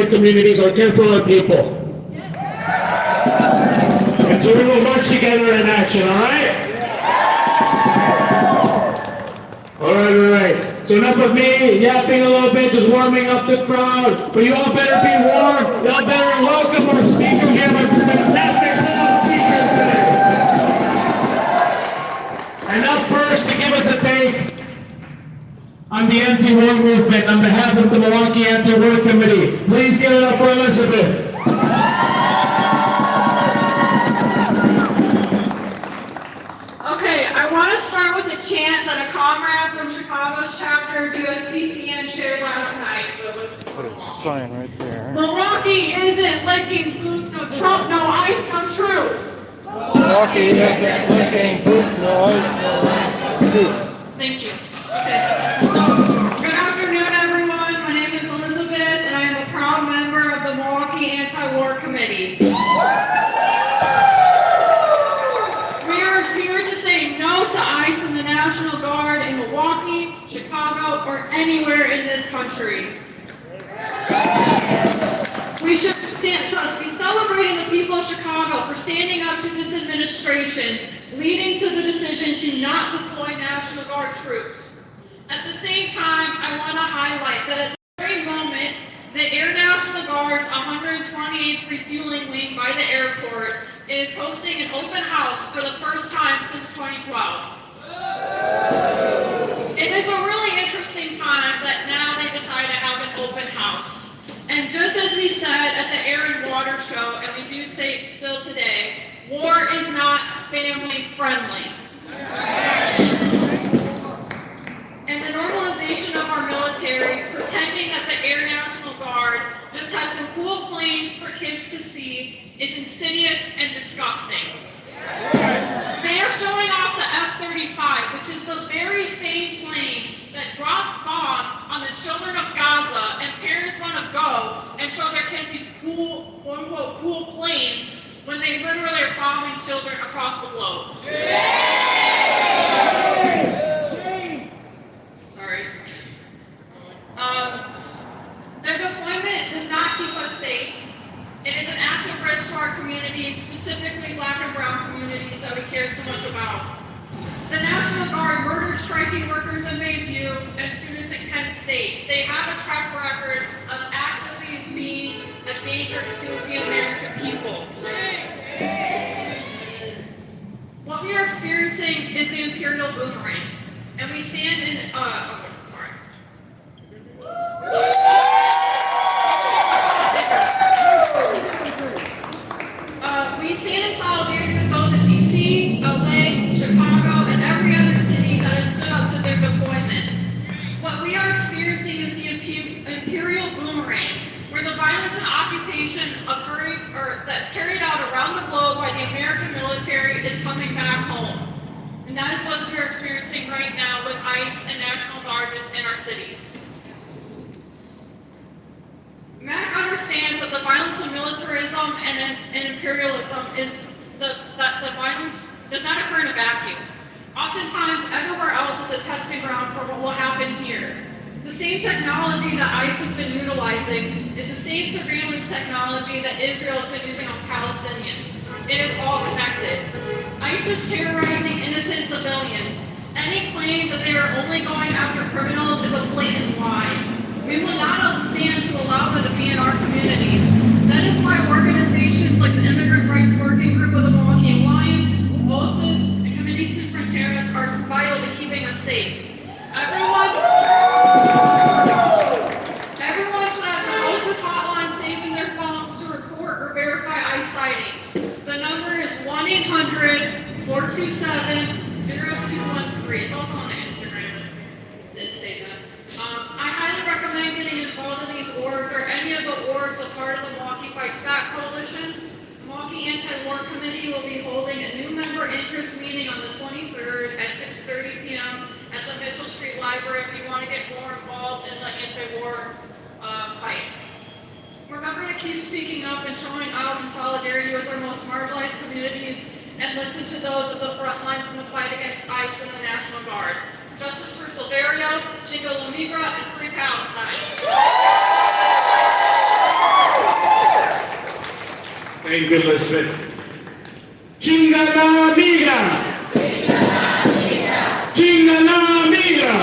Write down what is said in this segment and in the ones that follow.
minority communities are influent people. And so we will march together in action, all right? All right. So enough of me yapping a little bit, just warming up the crowd. But you all better be warm. Y'all better welcome our speaker here, my fantastic fellow speakers today. And up first to give us a take on the anti-war movement on behalf of the Milwaukee Anti-War Committee. Please give it up for Elizabeth. Start with a chant that a comrade from Chicago's chapter of USPCN shared last night. Put a sign right there. Milwaukee isn't licking boots, no Trump, no ICE, no troops. Milwaukee isn't licking boots, no ICE, no troops. Thank you. Okay. Good afternoon, everyone. My name is Elizabeth, and I am a proud member of the Milwaukee Anti-War Committee. No to ICE and the National Guard in Milwaukee, Chicago, or anywhere in this country. We should be celebrating the people of Chicago for standing up to this administration, leading to the decision to not deploy National Guard troops. At the same time, I want to highlight that at the very moment, the Air National Guard's 128th Refueling Wing by the airport is hosting an open house for the first time since 2012. It is a really interesting time that now they decide to have an open house. And just as we said at the Air and Water Show, and we do say it still today, war is not family friendly. And the normalization of our military, pretending that the Air National Guard just has some cool planes for kids to see, is insidious and disgusting. They are showing off the F-35, which is the very same plane that drops bombs on the children of Gaza, and parents want to go and show their kids these cool, quote-unquote, cool planes when they literally are bombing children across the globe. Sorry. Their deployment does not keep us safe. It is an active risk to our communities, specifically Black and Brown communities that we care so much about. The National Guard murdered striking workers in Bayview and students in Kent State. They have a track record of actively being a danger to the American people. What we are experiencing is the imperial boomerang, and we stand in, we stand in solidarity with those in DC, LA, Chicago, and every other city that has stood up to their deployment. What we are experiencing is the imperial boomerang, where the violence and occupation occurring or that's carried out around the globe by the American military is coming back home. And that is what we are experiencing right now with ICE and National Guard in our cities. Mac understands that the violence of militarism and imperialism is that the violence does not occur in a vacuum. Oftentimes, everywhere else is a testing ground for what will happen here. The same technology that ICE has been utilizing is the same surveillance technology that Israel has been using on Palestinians. It is all connected. ICE is terrorizing innocent civilians. Any claim that they are only going after criminals is a blatant lie. We will not stand to allow them to be in our communities. That is why organizations like the Immigrant Rights Working Group of the Milwaukee Alliance, VOCES, and Committee Sin Fronteras are vital to keeping us safe. Everyone should have the VOCES hotline saved in their phones to report or verify ICE sightings. The number is 1-800-427-0213. It's also on the Instagram. Didn't say that. I highly recommend getting involved in these orgs or any of the orgs a part of the Milwaukee Fights Back Coalition. The Milwaukee Anti-War Committee will be holding a new member interest meeting on the 23rd at 6:30 p.m. at the Mitchell Street Library if you want to get more involved in the anti-war fight. Remember to keep speaking up and showing out in solidarity with our most marginalized communities and listen to those at the front lines in the fight against ICE and the National Guard. Justice for Silverio, Chingo La Migra, and Free Palestine. Thank you, Elizabeth. Chinga la amiga! Chinga la amiga!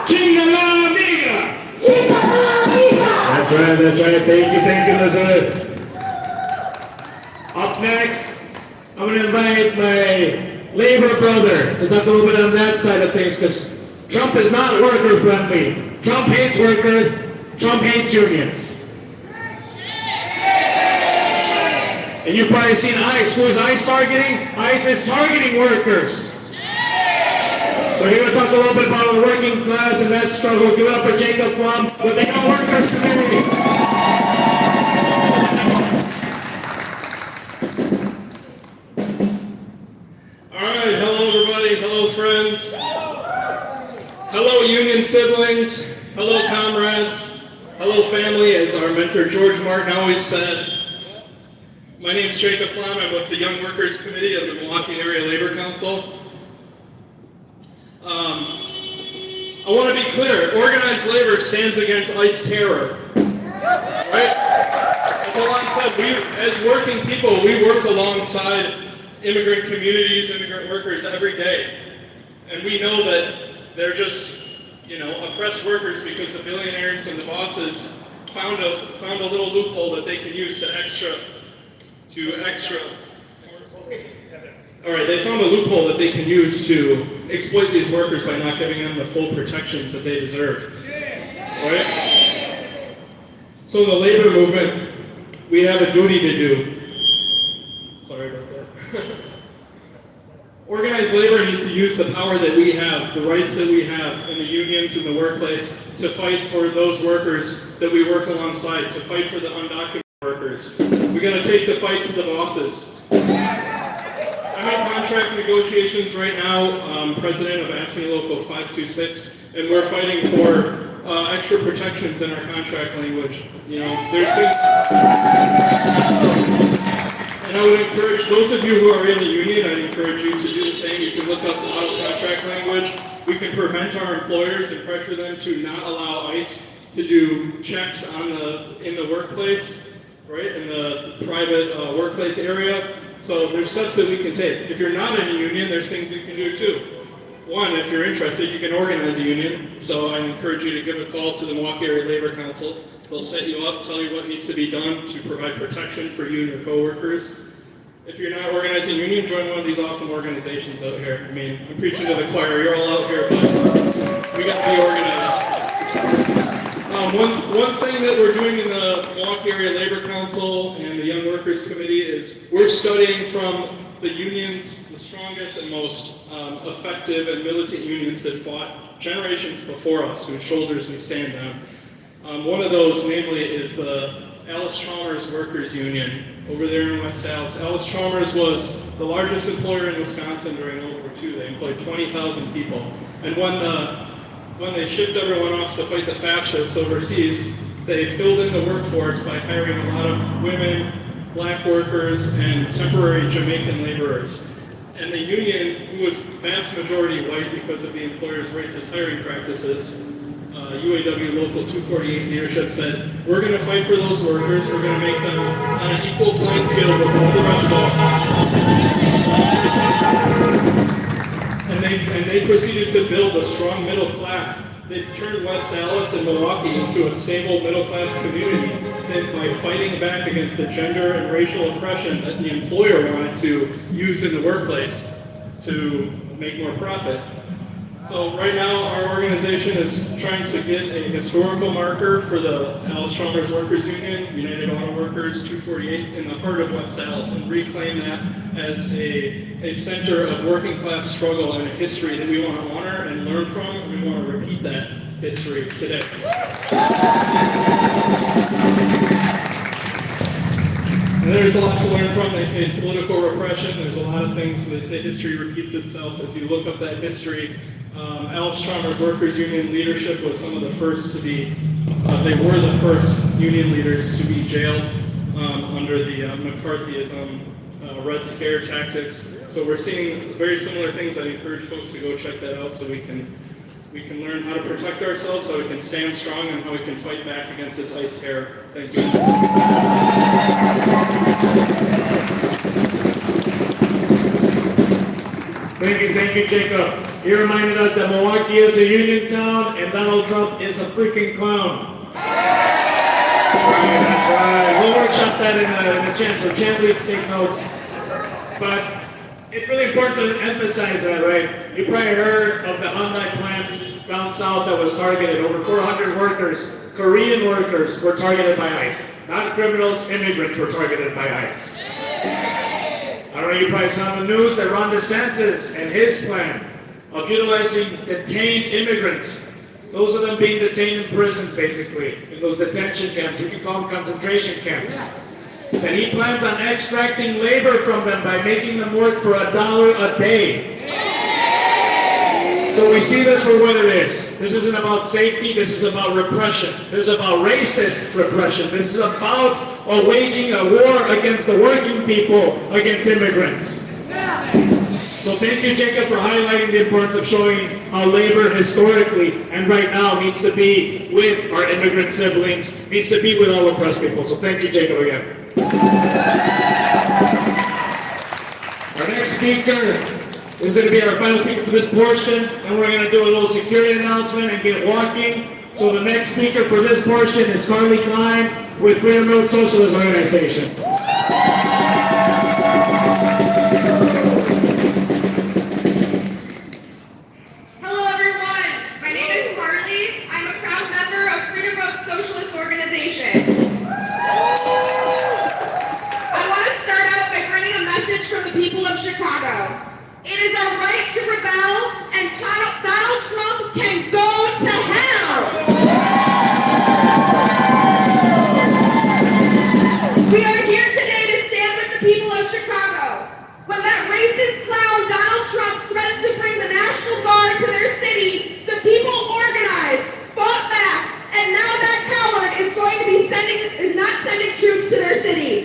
Chinga la amiga! That's right, that's right. Thank you, Elizabeth. Up next, I'm going to invite my labor brother to talk a little bit on that side of things, because Trump is not worker friendly. Trump hates workers, Trump hates unions. And you've probably seen ICE. Who is ICE targeting? ICE is targeting workers. So we're going to talk a little bit about the working class and that struggle. Give it up for Jacob Flum with the Young Workers Committee. All right, hello everybody, hello friends, hello union siblings, hello comrades, hello family, as our mentor George Martin always said. My name is Jacob Flom. I'm with the Young Workers Committee of the Milwaukee Area Labor Council. I want to be clear, organized labor stands against ICE terror. Right? As Alon said, as working people, we work alongside immigrant communities, immigrant workers every day. And we know that they're just, oppressed workers because the billionaires and the bosses found a little loophole that they can use to extra. All right, they found a loophole that they can use to exploit these workers by not giving them the full protections that they deserve. Right? So in the labor movement, we have a duty to do. Sorry about that. Organized labor needs to use the power that we have, the rights that we have in the unions in the workplace to fight for those workers that we work alongside, to fight for the undocumented workers. We're going to take the fight to the bosses. I'm in contract negotiations right now, president of AFSCME Local 526, and we're fighting for extra protections in our contract language. There's things. And I would encourage those of you who are in the union, I'd encourage you to do the same. You can look up contract language. We can prevent our employers and pressure them to not allow ICE to do checks in the workplace, right, in the private workplace area. So there's steps that we can take. If you're not in a union, there's things you can do too. One, if you're interested, you can organize a union. So I encourage you to give a call to the Milwaukee Area Labor Council. They'll set you up, tell you what needs to be done to provide protection for you and your coworkers. If you're not organizing a union, join one of these awesome organizations out here. I mean, I'm preaching to the choir. You're all out here, but we got to be organized. One thing that we're doing in the Milwaukee Area Labor Council and the Young Workers Committee is we're studying from the unions, the strongest and most effective and militant unions that fought generations before us, whose shoulders we stand on. One of those, namely, is the Allis-Chalmers Workers Union over there in West Dallas. Allis-Chalmers was the largest employer in Wisconsin during World War II. They employed 20,000 people. And when they shipped everyone off to fight the fascists overseas, they filled in the workforce by hiring a lot of women, black workers, and temporary Jamaican laborers. And the union, who was vast majority white because of the employer's racist hiring practices, UAW Local 248 leadership said, we're going to fight for those workers, we're going to make them on an equal playing field with all the rest of them. And they proceeded to build a strong middle class. They turned West Dallas and Milwaukee into a stable middle class community by fighting back against the gender and racial oppression that the employer wanted to use in the workplace to make more profit. So right now, our organization is trying to get a historical marker for the Allis-Chalmers Workers Union, United Auto Workers 248, in the heart of West Dallas, and reclaim that as a center of working class struggle and a history that we want to honor and learn from, and we want to repeat that history today. And there's a lot to learn from. They face political repression. There's a lot of things. They say history repeats itself. If you look up that history, Allis-Chalmers Workers Union leadership was some of the first to be, they were the first union leaders to be jailed under the McCarthyism, Red Scare tactics. So we're seeing very similar things. I encourage folks to go check that out so we can we can learn how to protect ourselves, how we can stand strong, and how we can fight back against this ICE terror. Thank you. Thank you, Jacob. He reminded us that Milwaukee is a union town and Donald Trump is a freaking clown. That's right. We'll workshop that in the chat, so champions take notes. But it's really important to emphasize that, right? You probably heard of the Hyundai plant down south that was targeted. Over 400 workers, Korean workers, were targeted by ICE. Not criminals, immigrants were targeted by ICE. I don't know, you probably saw in the news that Ron DeSantis and his plan of utilizing detained immigrants, those of them being detained in prisons, basically, in those detention camps, we can call them concentration camps, that he plans on extracting labor from them by making them work for $1 a day. So we see this for what it is. This isn't about safety, this is about repression. This is about racist repression. This is about waging a war against the working people, against immigrants. So thank you, Jacob, for highlighting the importance of showing how labor historically and right now needs to be with our immigrant siblings, needs to be with all oppressed people. So thank you, Jacob, again. Our next speaker is going to be our final speaker for this portion, and we're going to do a little security announcement and get walking. So the next speaker for this portion is Carly Klein with Freedom Road Socialist Organization. Hello everyone, my name is Carly. I'm a proud member of Freedom Road Socialist Organization. I want to start out by bringing a message from the people of Chicago. It is our right to rebel, and Donald Trump can go to hell. We are here today to stand with the people of Chicago. When that racist clown Donald Trump threatened to bring the National Guard to their city, the people organized, fought back, and now that coward is not sending troops to their city.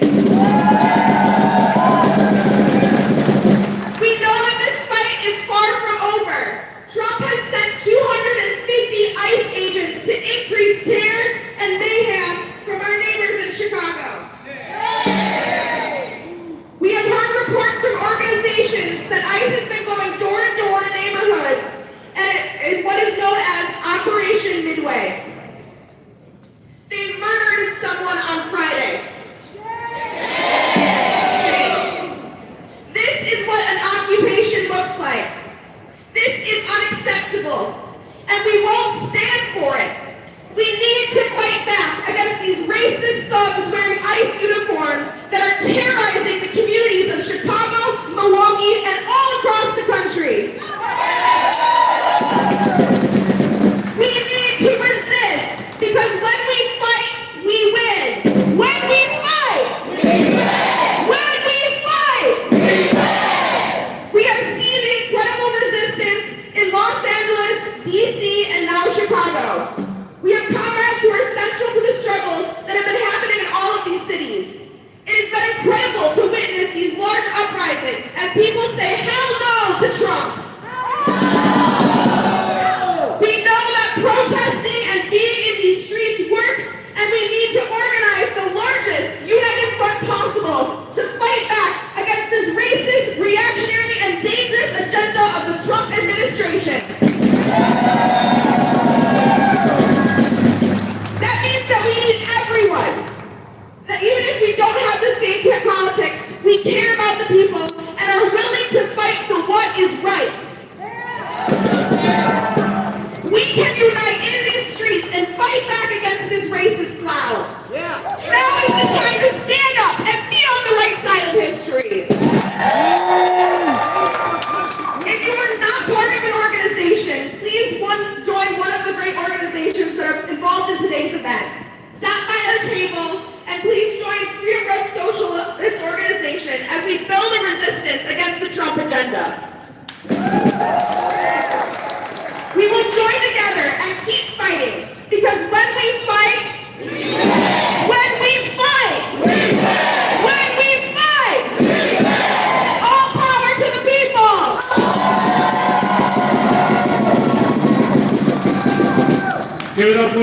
We know that this fight is far from over. Trump has sent 250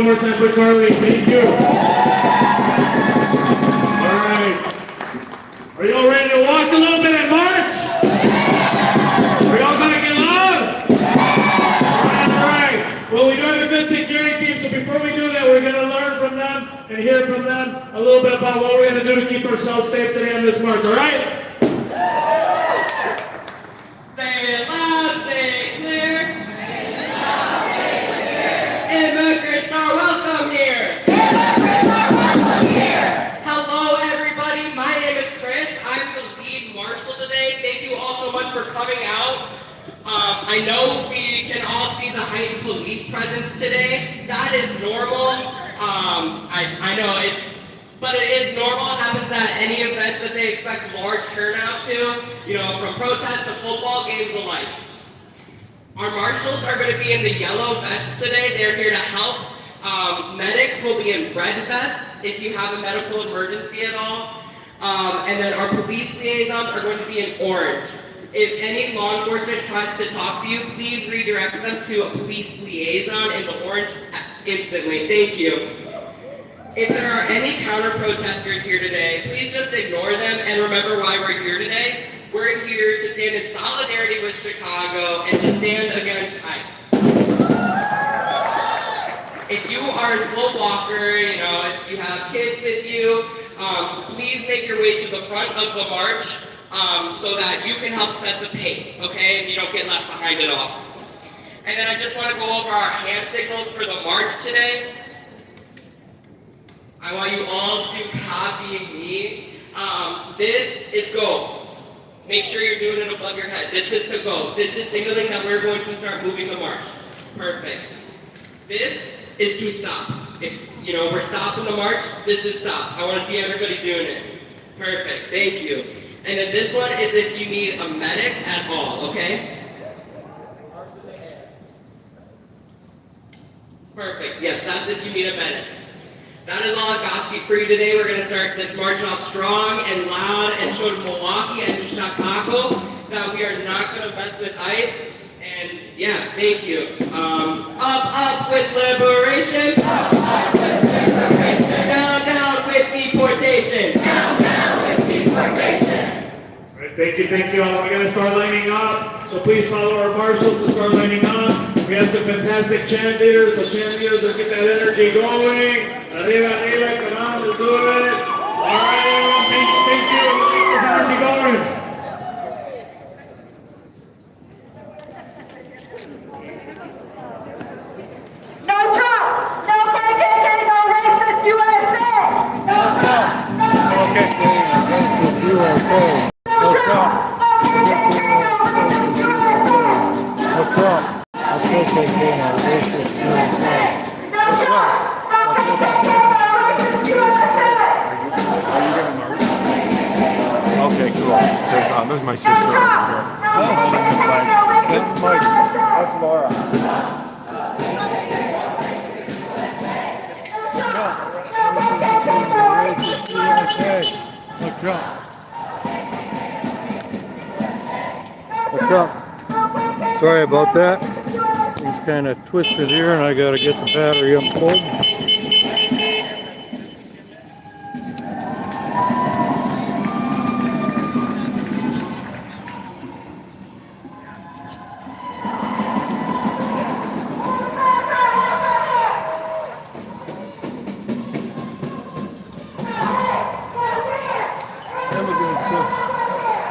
one more time for Carly. Thank you. All right. Are you all ready to walk a little bit and march? Are y'all gonna get loud? All right. Well, we do have a good security team, so before we do that, we're gonna learn from them and hear from them a little bit about what we're gonna do to keep ourselves safe today on this march. All right? Say it loud, say it clear. Immigrants are welcome here. Hello, everybody. My name is Chris. I'm the lead marshal today. Thank you all so much for coming out. I know we can all see the heightened police presence today. That is normal. I know but it is normal. It happens at any event that they expect large turnout to, from protests to football games alike. Our marshals are going to be in the yellow vests today. They're here to help. Medics will be in red vests if you have a medical emergency at all. And then our police liaisons are going to be in orange. If any law enforcement tries to talk to you, please redirect them to a police liaison in the orange instantly. Thank you. If there are any counter-protesters here today, please just ignore them and remember why we're here today. We're here to stand in solidarity with Chicago and to stand against ICE. If you are a slow walker, if you have kids with you, please make your way to the front of the march so that you can help set the pace, okay? And you don't get left behind at all. And then I just want to go over our hand signals for the march today. I want you all to copy me. This is go. Make sure you're doing it above your head. This is to go. This is signaling that we're going to start moving the march. Perfect. This is to stop. If we're stopping the march, this is stop. I want to see everybody doing it. Perfect. Thank you. And then this one is if you need a medic at all, okay? Perfect. Yes, that's if you need a medic. That is all I've got for you today. We're going to start this march off strong and loud and show to Milwaukee and to Chicago that we are not going to mess with ICE. And yeah, thank you. Up with liberation. Up with liberation. Down with deportation. Down with deportation. All right, thank you. We're going to start lining up. So please follow our marshals to start lining up. We have some fantastic chant leaders. So chant leaders, let's get that energy going. Arriba, come on, let's do it. All right, everyone, thank you. Let's get this energy going. No Trump! No KKK! No racist USA! No Trump! No Okay, racist USA. No Trump. No KKK! No racist USA! No Trump. No KKK, no racist USA. No Trump! No KKK! No racist USA! Are you gonna march? Okay, cool. This is my sister over here. She's holding the flag. This is Mike. That's Laura. What's up? What's up? Sorry about that. It's kind of twisted here and I got to get the battery unplugged.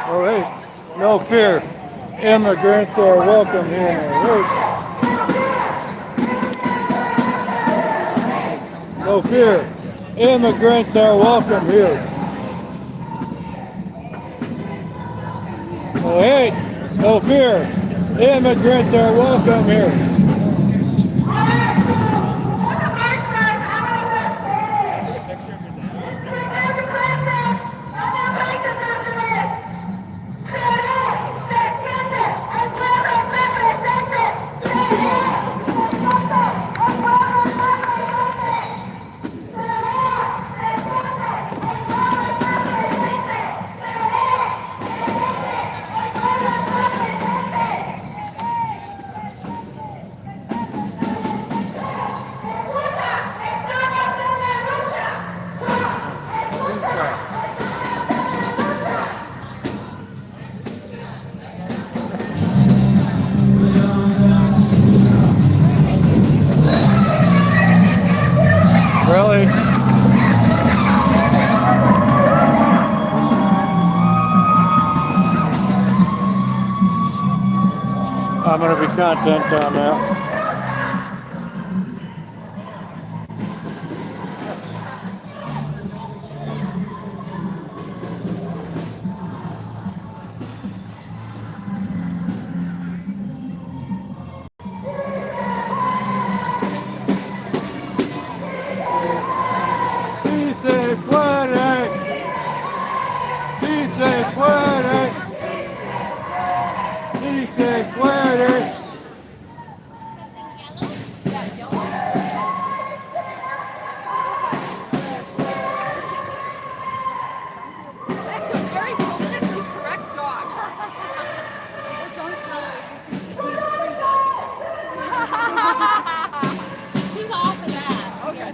All right, no fear. Immigrants are welcome here. All right. No fear. Immigrants are welcome here. Oh, hey, no fear. Immigrants are welcome here. I'm going to be content on that. Si se puede, si se puede, si se puede. That's a very politically correct dog. Don't tell her if you think she's all for that. Okay.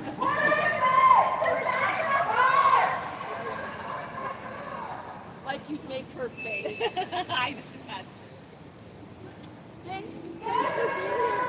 Like you'd make her bathe. I know that's Thanks for being here.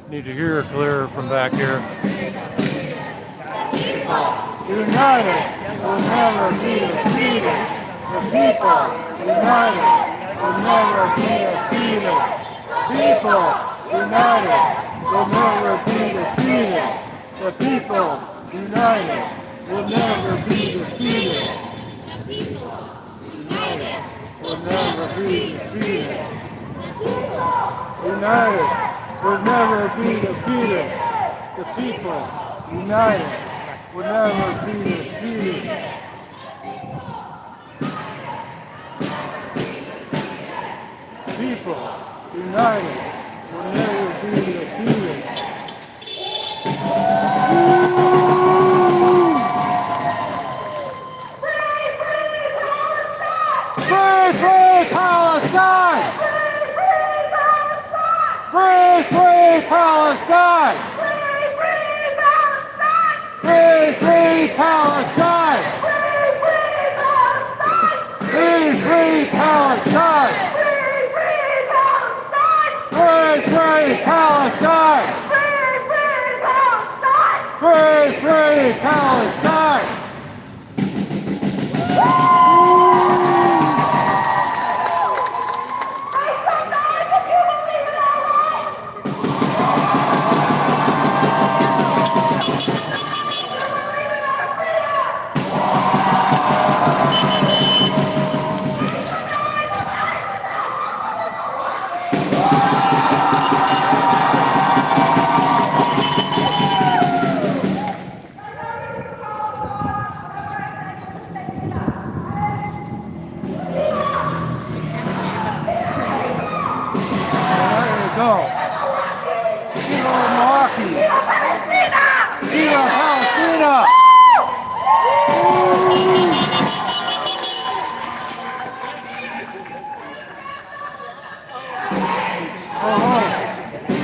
Need to hear it clear from back here. United will never be defeated. The people united will never be defeated. People united will never be defeated. The people united will never be defeated. The people united Will never be defeated. The people United will never be defeated. The people united will never be defeated. People united will never be defeated. Free, free Palestine! Free, free Palestine! Free, free Palestine! Free, free Palestine! Free, free Palestine! Free, free Palestine! Milwaukee. Cena, Cena.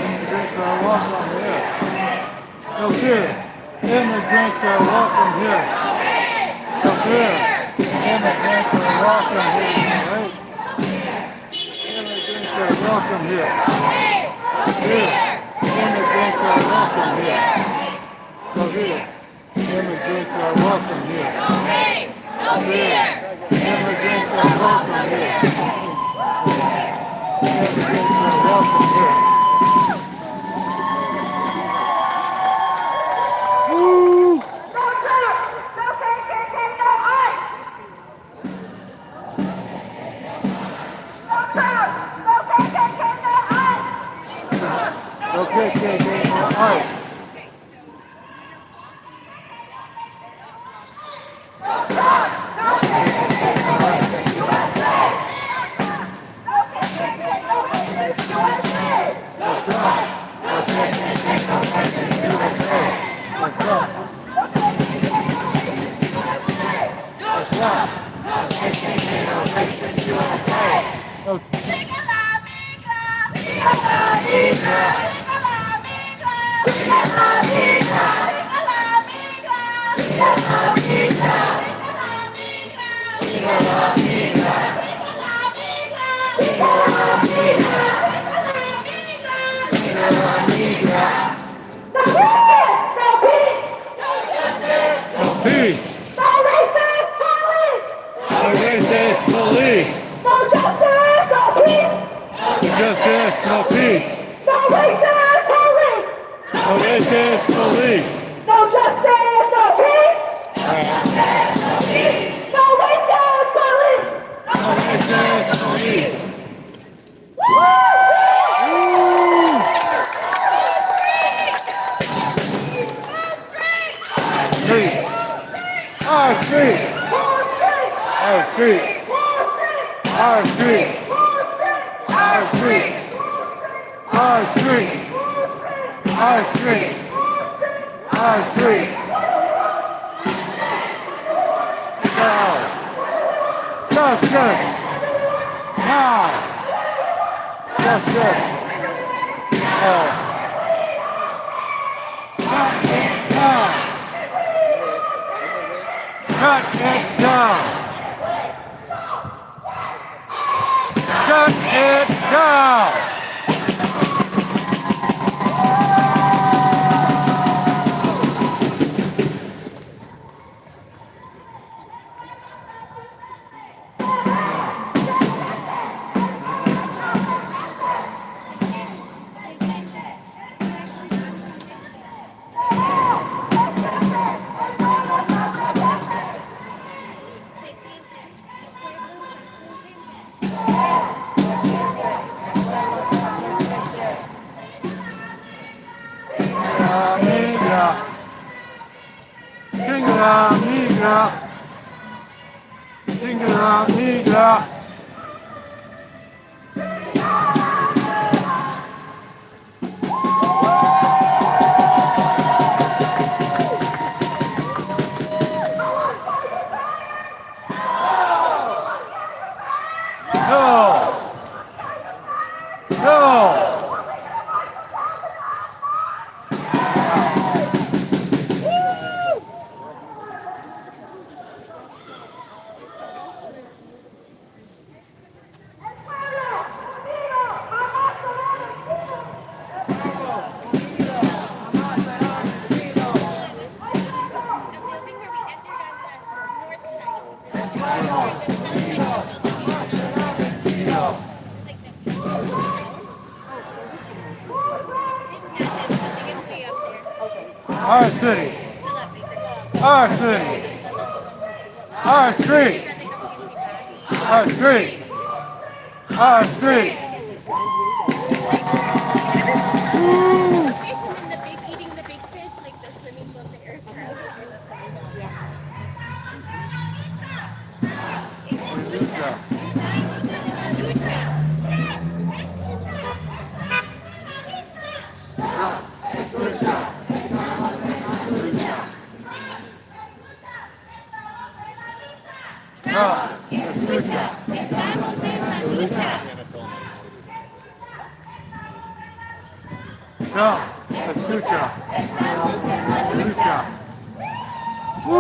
Immigrants are welcome here. Look here. Immigrants are welcome here. Look here. Immigrants are welcome here. Right? Immigrants are welcome here. Here. Immigrants are welcome here. Look here. Immigrants are welcome here. Look here. Immigrants are welcome here. Immigrants are welcome here. Woo! Okay, all right. Peace. No racist police. No racist police. No justice, no peace. No justice, no peace. No racist police. No racist police. No justice, no peace. No justice, no peace. No racist police. No racist police. Our street! Our street! Our street! Our street! Our street! Our street! Our street! Now! Justice! Now! Justice! Now! Now! Shut it down! Shut it down! Migra, migra. Our city. Our city. Our street. Our street. Our street. Trump. Let's do Trump. Do Trump. Woo!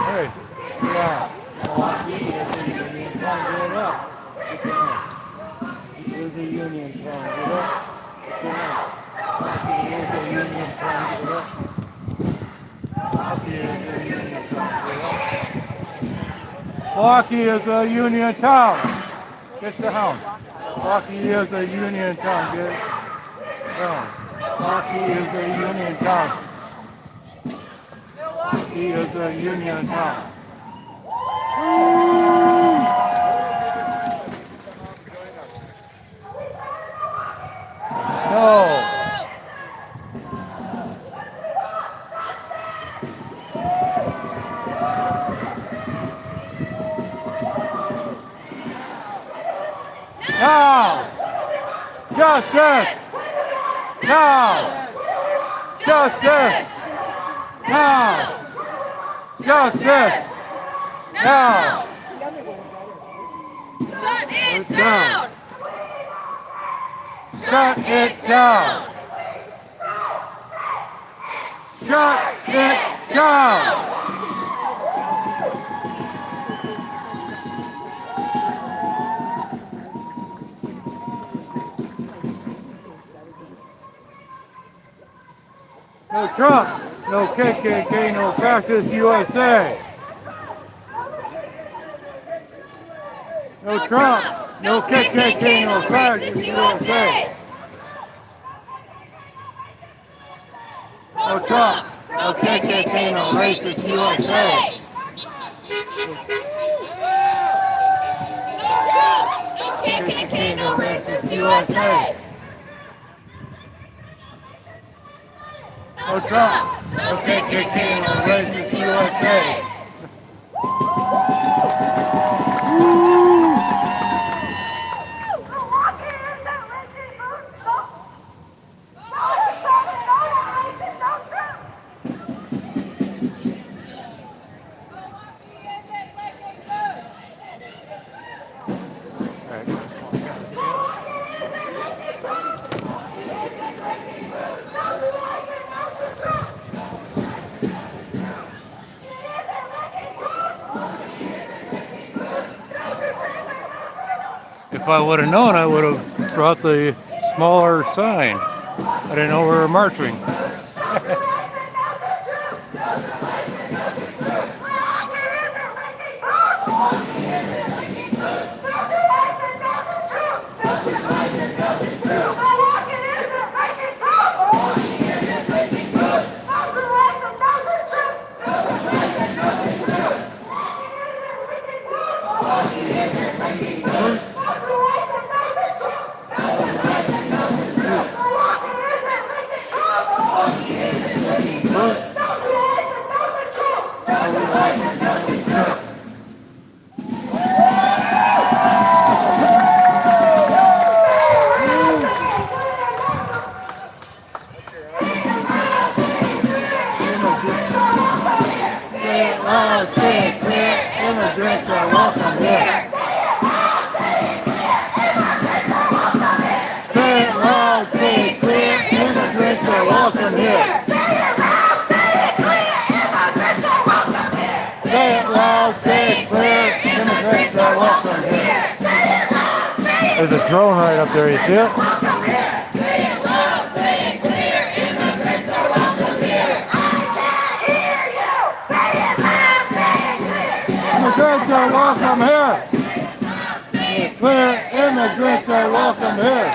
Hey, yeah. Get up. There's a union song. Get up. There's a union song. Get up. Milwaukee is a union town. Get down. Milwaukee is a union town. Get down. Milwaukee is a union town. Milwaukee is a union town. No. Now! Justice! Now! Justice! Now! Justice! Now! Shut it down! Shut it down! Shut it down! No Trump, no KKK, no fascist USA. No Trump, no KKK, no fascist USA. No Trump, no KKK, no racist USA. No Trump! No KKK! No racist USA! No Trump, no KKK, no racist USA. If I would have known, I would have brought the smaller sign. I didn't know we were marching. Immigrants are welcome here. Say it loud, say it clear. Immigrants are welcome here. Say it loud, say it clear. Immigrants are welcome here. There's a drone right up there. You see it? Say it loud, say it clear. Immigrants are welcome here. Immigrants are welcome here. Clear, immigrants are welcome here.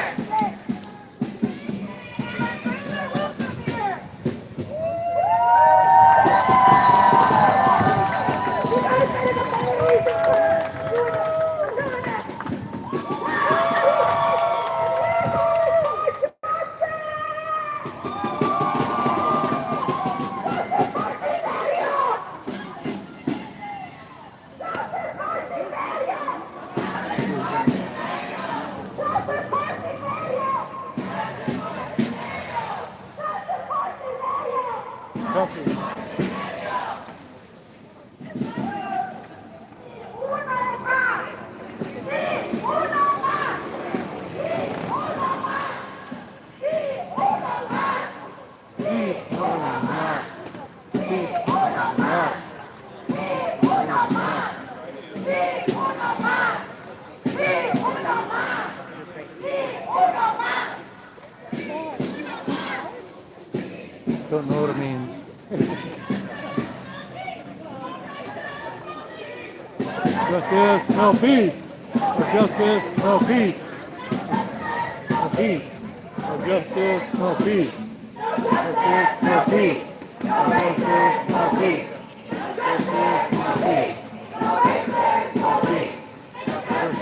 don't know what it means. Justice, no peace. No justice, no peace. No peace. No justice, no peace. Justice, no peace. No justice, no peace. Justice, no peace.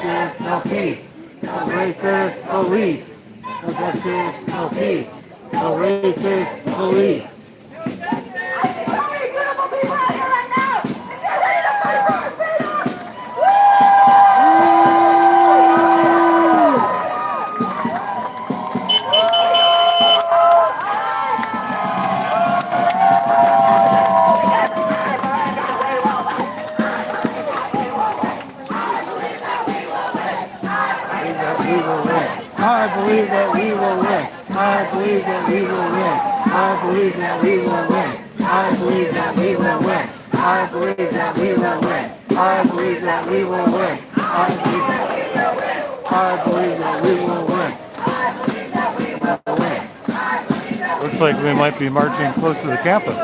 Justice, no peace. No racist police. No justice, no peace. No racist police. I believe that we will win. I believe that we will win. I believe that we will win. I believe that we will win. I believe that we will win. I believe that we will win. I believe that we will win. Looks like we might be marching close to the campus.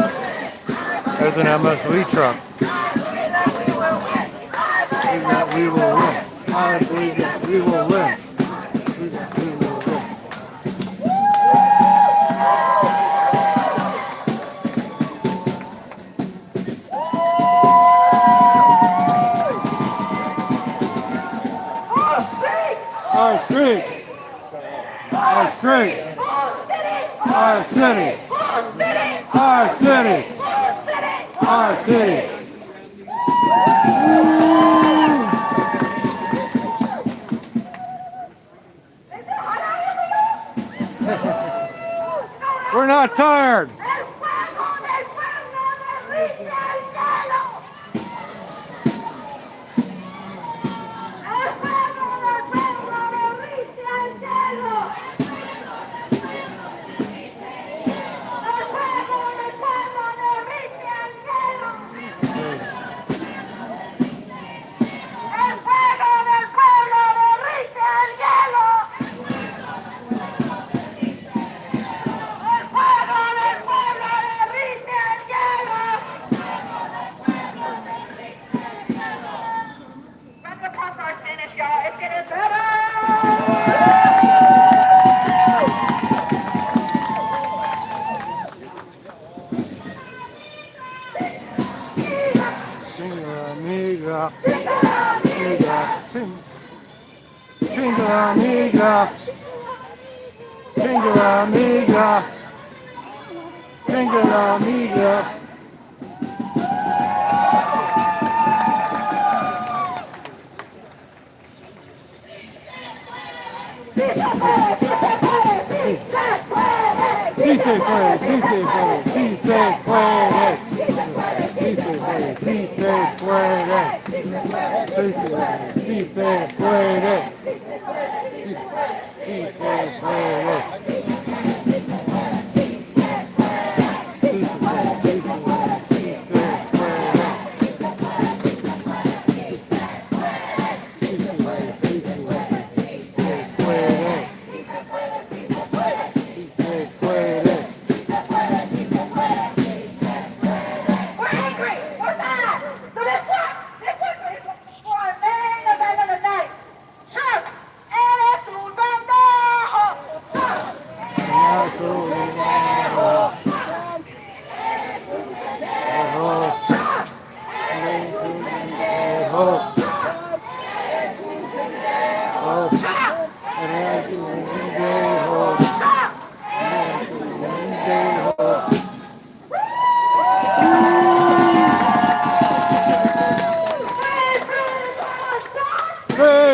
There's an MSV truck. I believe that we will win. I believe that we will win. Our street, our street, our city, our city, our city. We're not tired.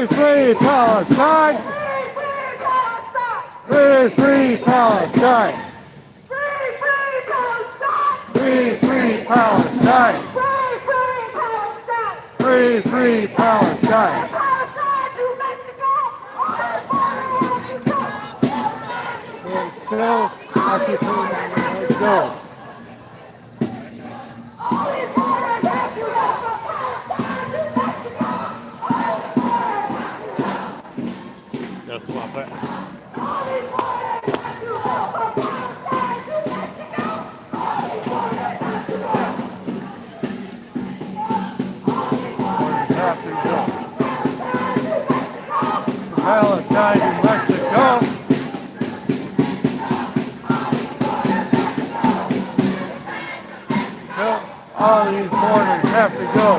Free Palestine! Free Palestine! Free Palestine! Free Palestine! Still occupying the goal. Gotta swap that. Palestine and Mexico. So all these borders have to go.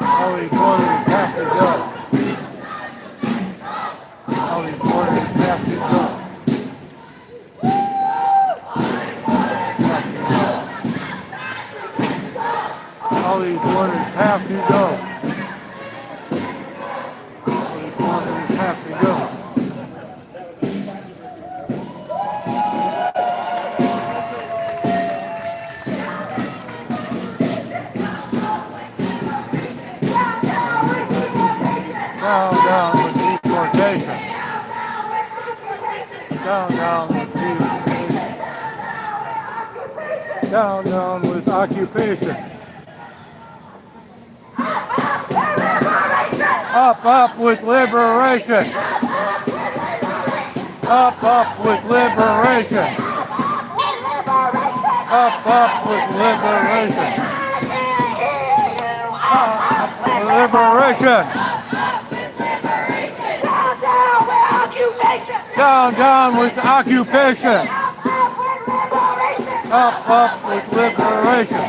All these borders have to go. All these borders have to go. All these borders have to go. All these borders have to go. Down with deportation. Down with deportation. Down with occupation. Up with liberation. Up with liberation. Up with liberation. Liberation. Down with occupation. Up with liberation.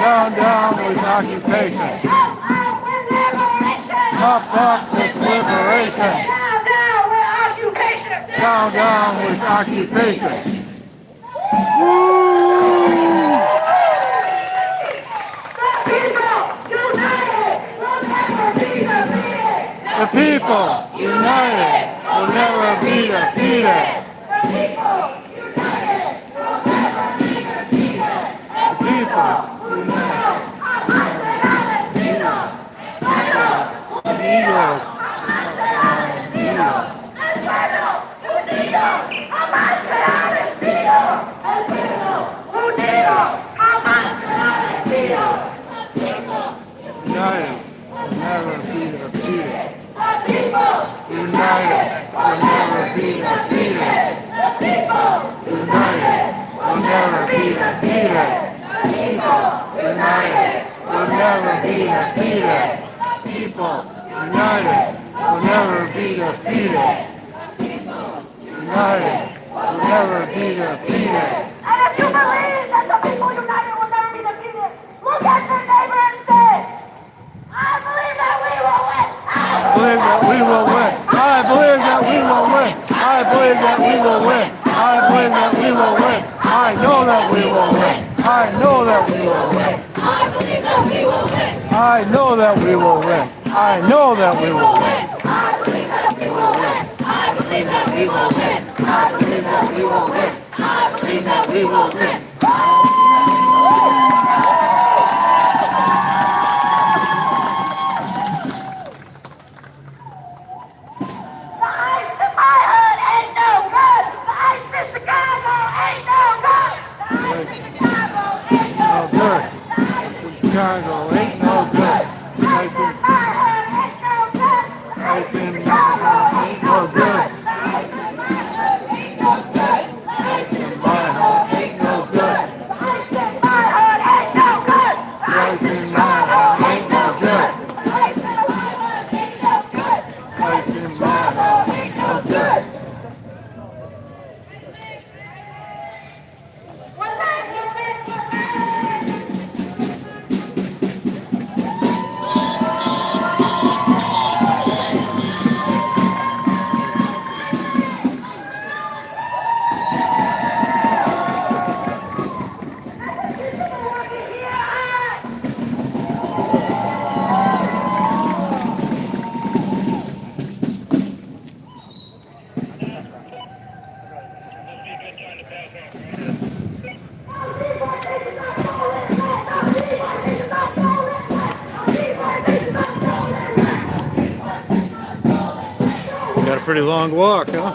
Down with occupation. Up with liberation. Down with occupation. Woo! The people united will never be defeated. The people united will never be defeated. The people united United will never be defeated. The people united will never be defeated. The people united will never be defeated. The people united will never be defeated. People united will never be defeated. People united will never be defeated. And if you believe that the people united will never be defeated, look at your neighbor and say, I believe that we will win. I believe that we will win. I believe that we will win. I believe that we will win. I believe that we will win. I know that we will win. I know that we will win. I believe that we will win. I know that we will win. I know that we will win. I believe that we will win. I believe that we will win. I believe that we will win. I believe that we will win. The ice in my hood ain't no good. The ice in Chicago ain't no good. The ice in Chicago ain't no good. Chicago ain't no good. The ice in my hood ain't no good. The ice in Chicago ain't no good. The ice in my hood ain't no good. The ice in my hood ain't no good. The ice in my hood ain't no good. The ice in Chicago ain't no good. The ice in my hood ain't no good. The ice in Chicago ain't no good. When they give it to me. Got a pretty long walk, huh?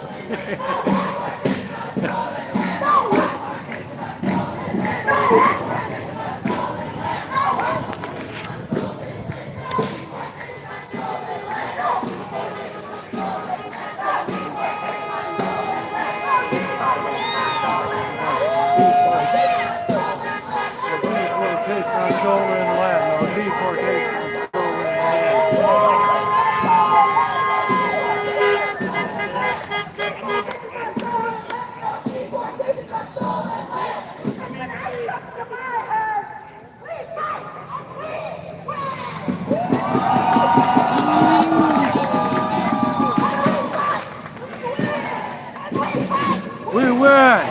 win.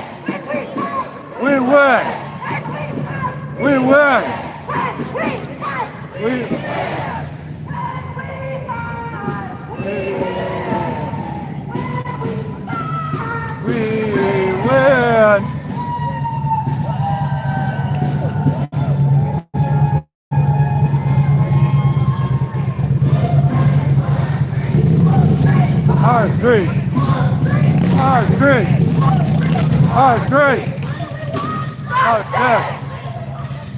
We win. We win. We win. Our street. Our street. Our street. Our street.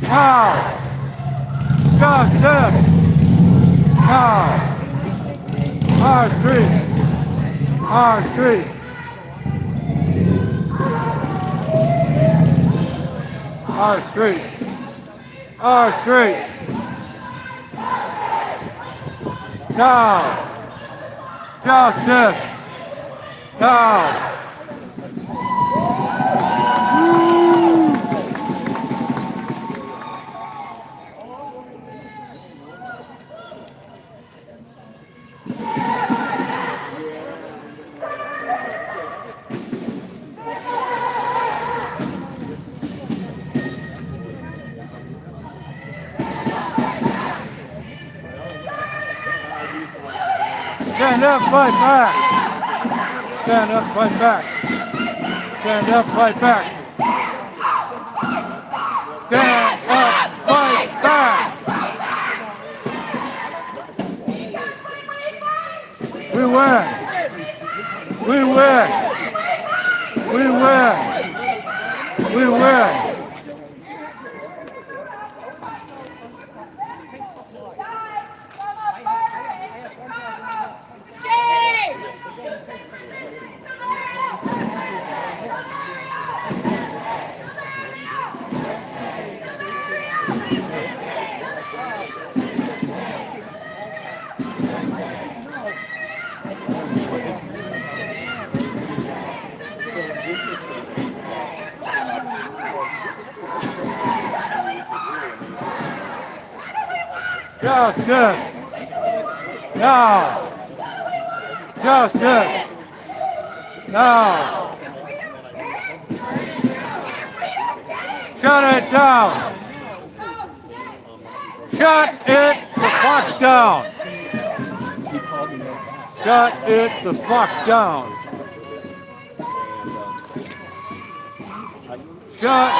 Now. Justice. Now. Our street. Our street. Our street. Our street. Now. Justice. Now. Stand up, fight back. Stand up, fight back. Stand up, fight back. Stand up, fight back. We win. We win. We win. We win. Justice! Now! Justice! Now! Shut it down! Shut it the fuck down! Shut it the fuck down! Shut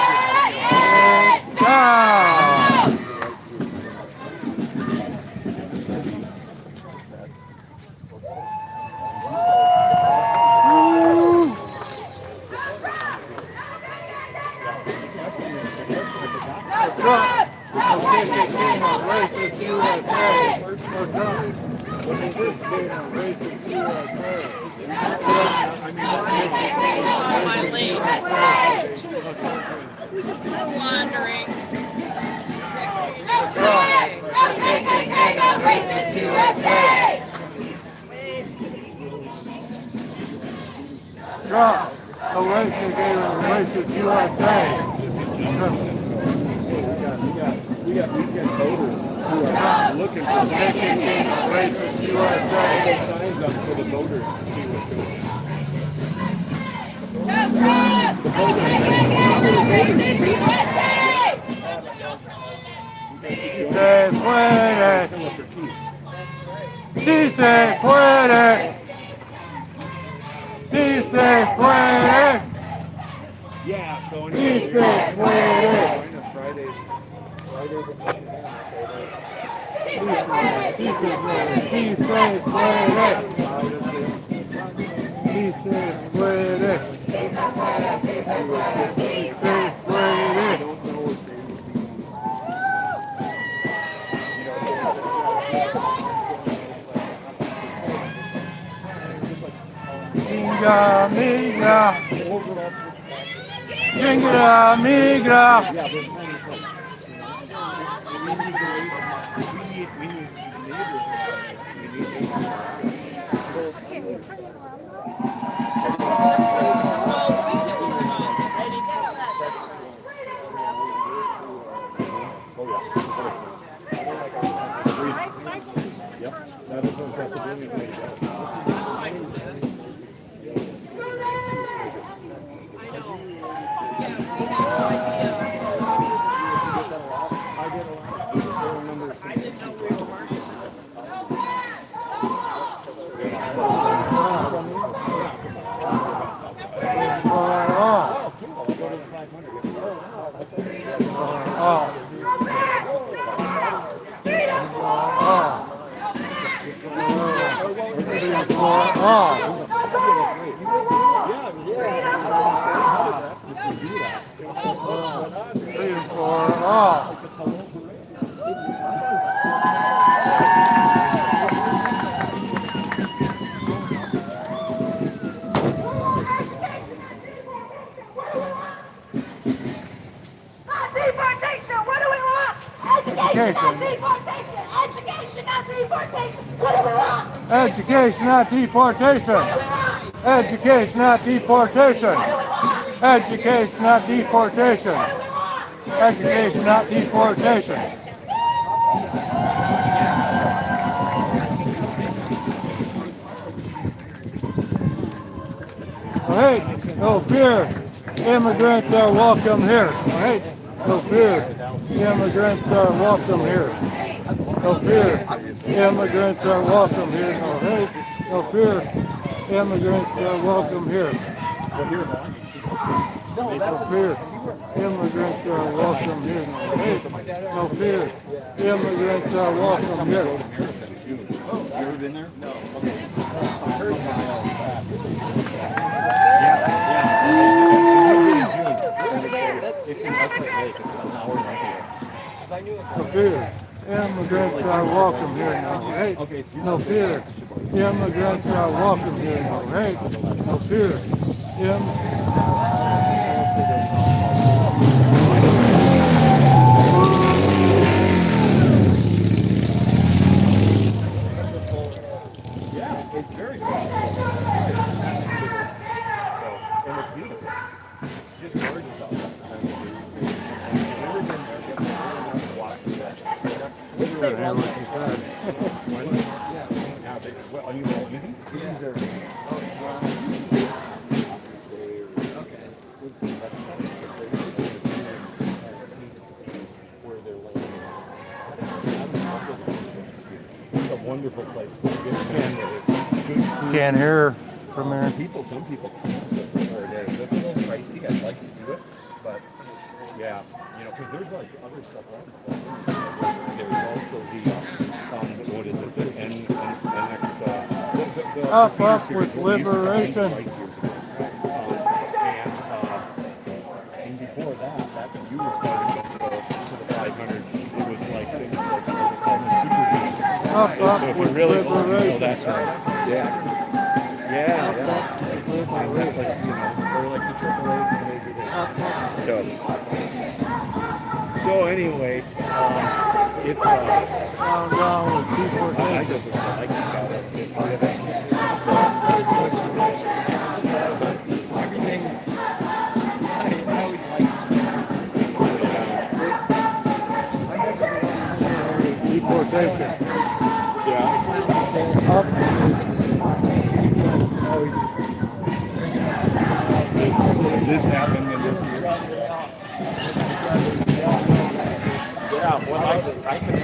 it down! Racist USA. Racist We just been wandering. Racist USA. Drop a racist USA. We got voters who are not looking for racist USA. Signs up for the voters. Se puede. Sí se puede. Sí se puede. Yeah, so Sí se puede. join us Fridays. Sí se puede. Sí se puede. Sí se puede. Sí se puede. Sí se puede. Migra, migra. Migra, migra. all. Freedom for all. Freedom for all. Freedom for all. Deportation, what do we want? Education, not deportation. Education, not deportation. What do we want? Education, not deportation. Education, not deportation. Education, not deportation. Education, not deportation. Hey, no fear. Immigrants are welcome here. Hey, no fear. Immigrants are welcome here. No fear. Immigrants are welcome here. No hate. No fear. Immigrants are welcome here. No fear. Immigrants are welcome here. No hate. No fear. Immigrants are welcome here. You ever been there? No. Okay. It's an upright lake. It's an hour north. No fear. Immigrants are welcome here. No hate. No fear. Immigrants are welcome here. No hate. No fear. Yeah, it's very cool. And it's beautiful. It's just gorgeous out there. It's a wonderful place. Can't hear from there. Some people come for a day. That's a little pricey. I'd like to do it, but yeah, because there's like other stuff around. There's also the what is it? The NX. Up with liberation. And before that, back when you were starting to the 500, it was like the super beast. Up So if you with really want to know liberation. that term, yeah. And that's like, they're like the triple A's and major things. So anyway, it's Down with I deportation. just like the guy this way. So everything I always like Deportation. yeah. Up This happened in this year. Yeah, well I can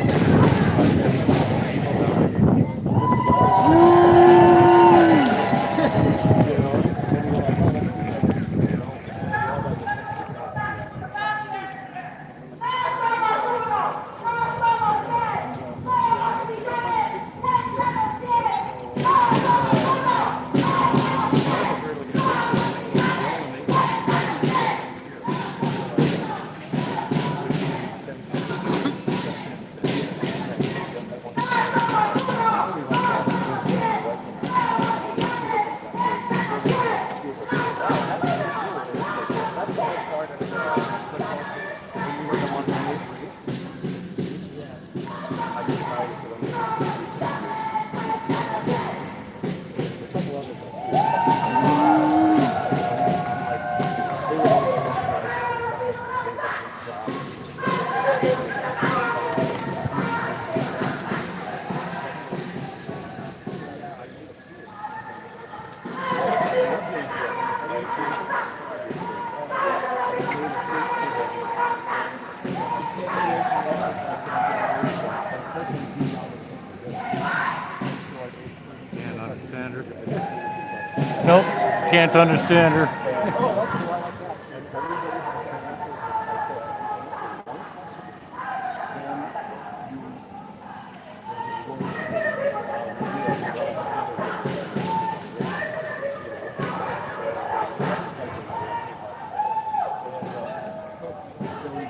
Nope, can't understand her.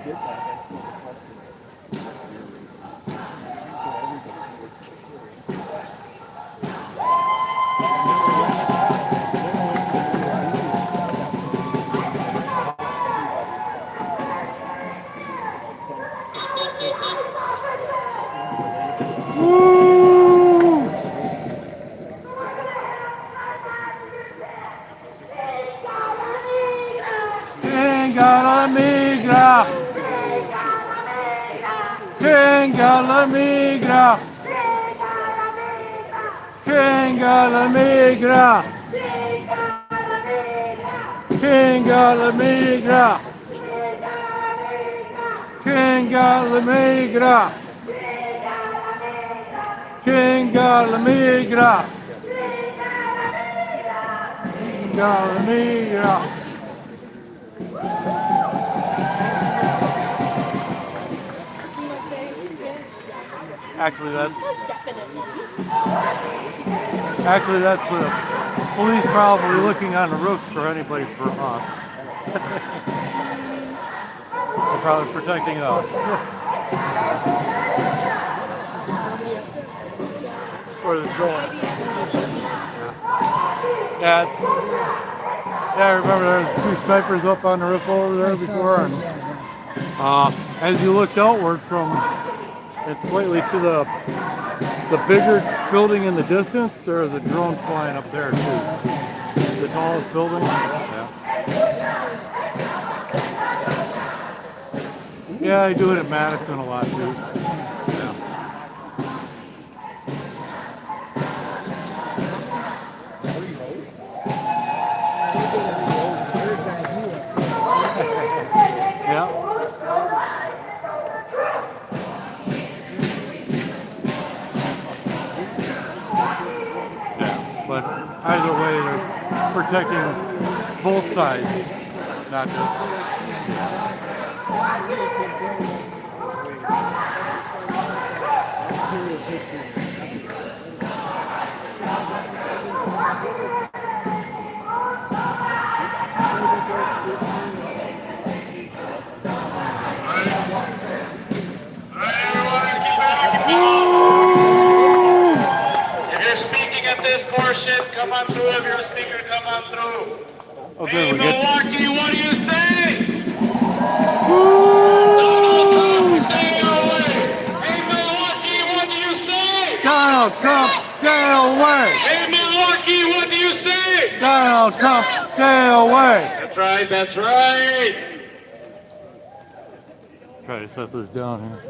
Venga la migra. Venga la migra. Venga la migra. Venga la migra. Venga la migra. Venga la migra. Venga la migra. Actually, that's the police probably looking on the roofs for anybody from us. They're probably protecting us. That's where they're going. Yeah, I remember there was 2 snipers up on the roof over there before, and as you looked outward from and slightly to the bigger building in the distance, there is a drone flying up there too. The tallest building. Yeah, I do it at Madison a lot too. Yeah. But either way, they're protecting both sides, not just. Come on through, if you're a speaker, come on through. Okay, hey, Milwaukee, what do you say? Donald Trump, stay away. Hey, Milwaukee, what do you say? Donald Trump, stay away. Hey, Milwaukee, what do you say? Donald Trump, stay away. That's right, that's right. Try to set this down here.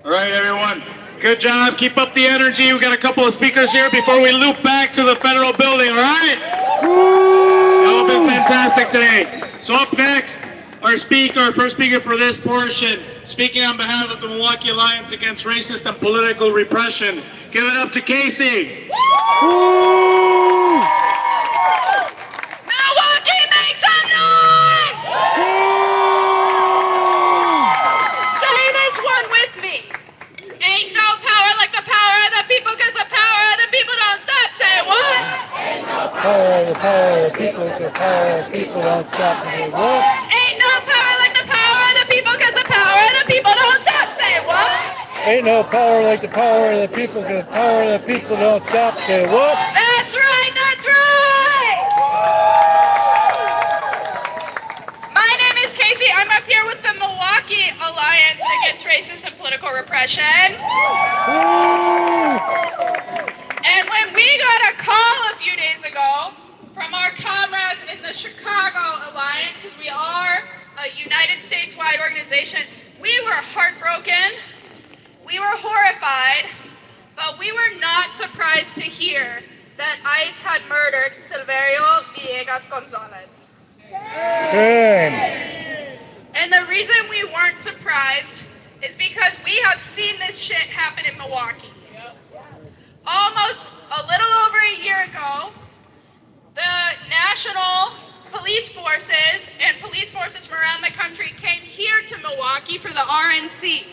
All right, everyone. Good job. Keep up the energy. We got a couple of speakers here before we loop back to the federal building, all right? Y'all have been fantastic today. So up next, our first speaker for this portion, speaking on behalf of the Milwaukee Alliance Against Racist and Political Repression. Give it up to Casey. Milwaukee, make some noise! Say this one with me. Ain't no power like the power of the people, because the power of the people don't stop. Say what? Power of the people, the power of the people don't stop. Say what? Ain't no power like the power of the people, because the power of the people don't stop. Say what? Ain't no power like the power of the people, because the power of the people don't stop. Say what? That's right, that's right! My name is Casey. I'm up here with the Milwaukee Alliance Against Racist and Political Repression. And when we got a call a few days ago from our comrades in the Chicago Alliance, because we are a United States-wide organization, we were heartbroken, we were horrified, but we were not surprised to hear that ICE had murdered Silverio Villegas Gonzalez. And the reason we weren't surprised is because we have seen this shit happen in Milwaukee. Almost a little over a year ago, the national police forces and police forces from around the country came here to Milwaukee for the RNC.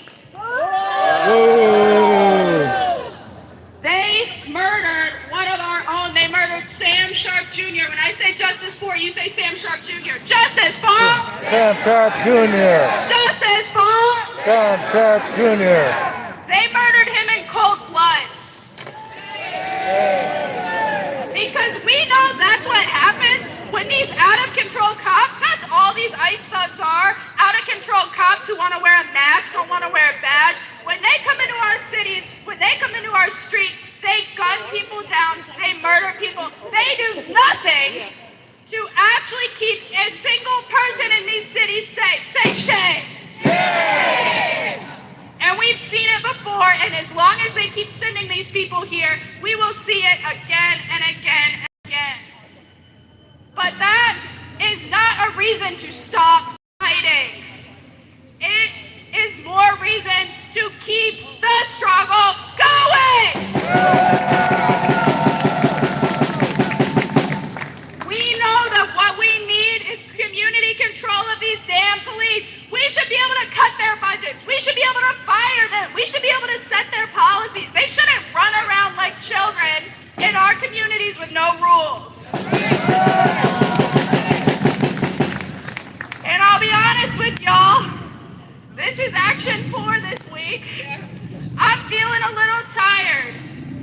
They murdered one of our own. They murdered Sam Sharp Jr. Jr. When I say justice for, you say Sam Sharp Jr. Justice for! Sam Sharp Jr. Justice for! Sam Sharp Jr. They murdered him in cold blood. Because we know that's what happens when these out-of-control cops, that's all these ICE thugs are, out-of-control cops who want to wear a mask, don't want to wear a badge. When they come into our cities, when they come into our streets, they gun people down, they murder people. They do nothing to actually keep a single person in these cities safe. Say shame. Shame. And we've seen it before, and as long as they keep sending these people here, we will see it again and again and again. But that is not a reason to stop fighting. It is more reason to keep the struggle going. We know that what we need is community control of these damn police. We should be able to cut their budgets. We should be able to fire them. We should be able to set their policies. They shouldn't run around like children in our communities with no rules. And I'll be honest with y'all, this is action 4 this week. I'm feeling a little tired.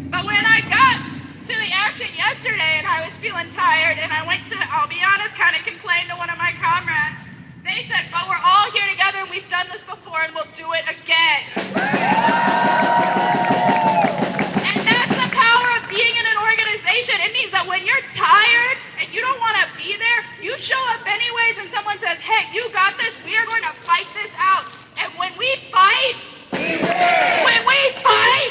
But when I got to the action yesterday and I was feeling tired and I went to, I'll be honest, kind of complain to one of my comrades, they said, but we're all here together, we've done this before and we'll do it again. And that's the power of being in an organization. It means that when you're tired and you don't want to be there, you show up anyways and someone says, hey, you got this, we are going to fight this out. And when we fight, when we fight,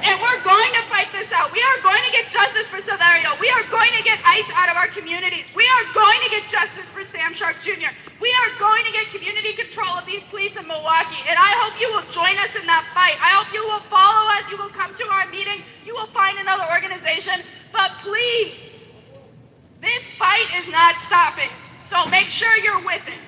and we're going to fight this out. We are going to get justice for Silverio. We are going to get ICE out of our communities. We are going to get justice for Sam Sharp Jr. We are going to get community control of these police in Milwaukee. And I hope you will join us in that fight. I hope you will follow us. You will come to our meetings. You will find another organization. But please, this fight is not stopping. So make sure you're with it.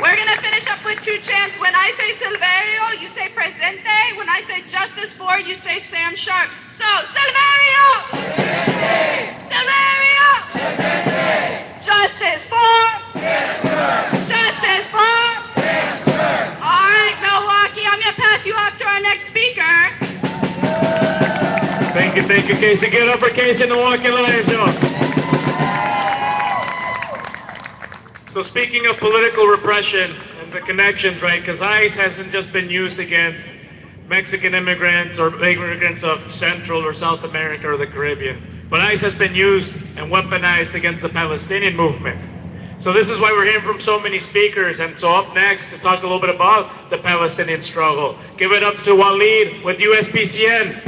We're going to finish up with 2 chants. When I say Silverio, you say Presente. When I say Justice for, you say Sam Sharp. So, Silverio! Presente. Silverio! Presente. Justice for! Sam Sharp. Justice for! Sam Sharp. All right, Milwaukee, I'm going to pass you off to our next speaker. Thank you, Casey. Get up for Casey in the Milwaukee Lions Zone. So speaking of political repression and the connections, right, because ICE hasn't just been used against Mexican immigrants or immigrants of Central or South America or the Caribbean, but ICE has been used and weaponized against the Palestinian movement. So this is why we're hearing from so many speakers. And so up next to talk a little bit about the Palestinian struggle, give it up to Walid with USPCN.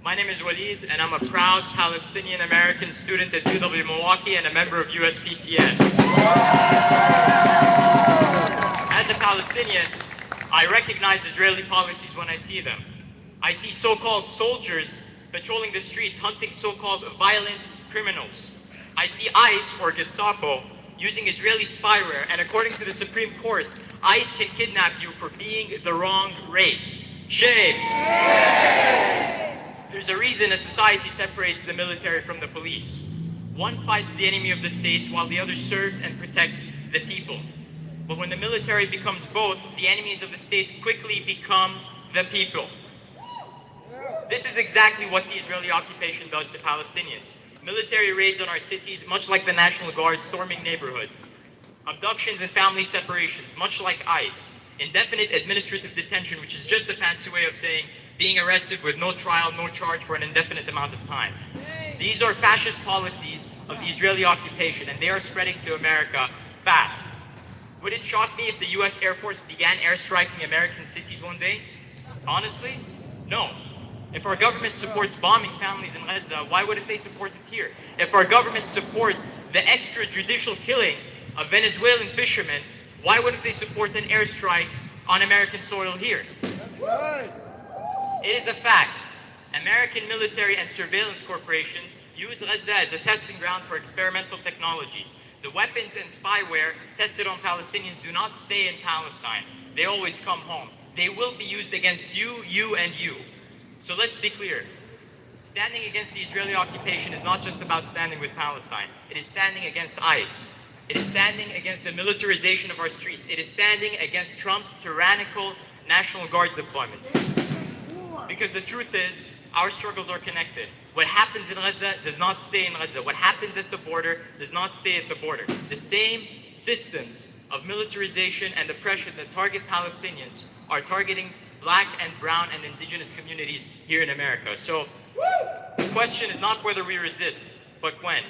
My name is Walid, and I'm a proud Palestinian-American student at UW Milwaukee and a member of USPCN. As a Palestinian, I recognize Israeli policies when I see them. I see so-called soldiers patrolling the streets, hunting so-called violent criminals. I see ICE, or Gestapo, using Israeli spyware, and according to the Supreme Court, ICE can kidnap you for being the wrong race. Shame! There's a reason a society separates the military from the police. One fights the enemy of the states while the other serves and protects the people. But when the military becomes both, the enemies of the state quickly become the people. This is exactly what the Israeli occupation does to Palestinians. Military raids on our cities, much like the National Guard storming neighborhoods. Abductions and family separations, much like ICE. Indefinite administrative detention, which is just a fancy way of saying being arrested with no trial, no charge for an indefinite amount of time. These are fascist policies of the Israeli occupation, and they are spreading to America fast. Would it shock me if the US Air Force began airstriking American cities one day? Honestly, no. If our government supports bombing families in Gaza, why wouldn't they support it here? If our government supports the extrajudicial killing of Venezuelan fishermen, why wouldn't they support an airstrike on American soil here? It is a fact. American military and surveillance corporations use Gaza as a testing ground for experimental technologies. The weapons and spyware tested on Palestinians do not stay in Palestine. They always come home. They will be used against you, and you. So let's be clear. Standing against the Israeli occupation is not just about standing with Palestine. It is standing against ICE. It is standing against the militarization of our streets. It is standing against Trump's tyrannical National Guard deployments. Because the truth is, our struggles are connected. What happens in Gaza does not stay in Gaza. What happens at the border does not stay at the border. The same systems of militarization and oppression that target Palestinians are targeting black and brown and indigenous communities here in America. So the question is not whether we resist, but when.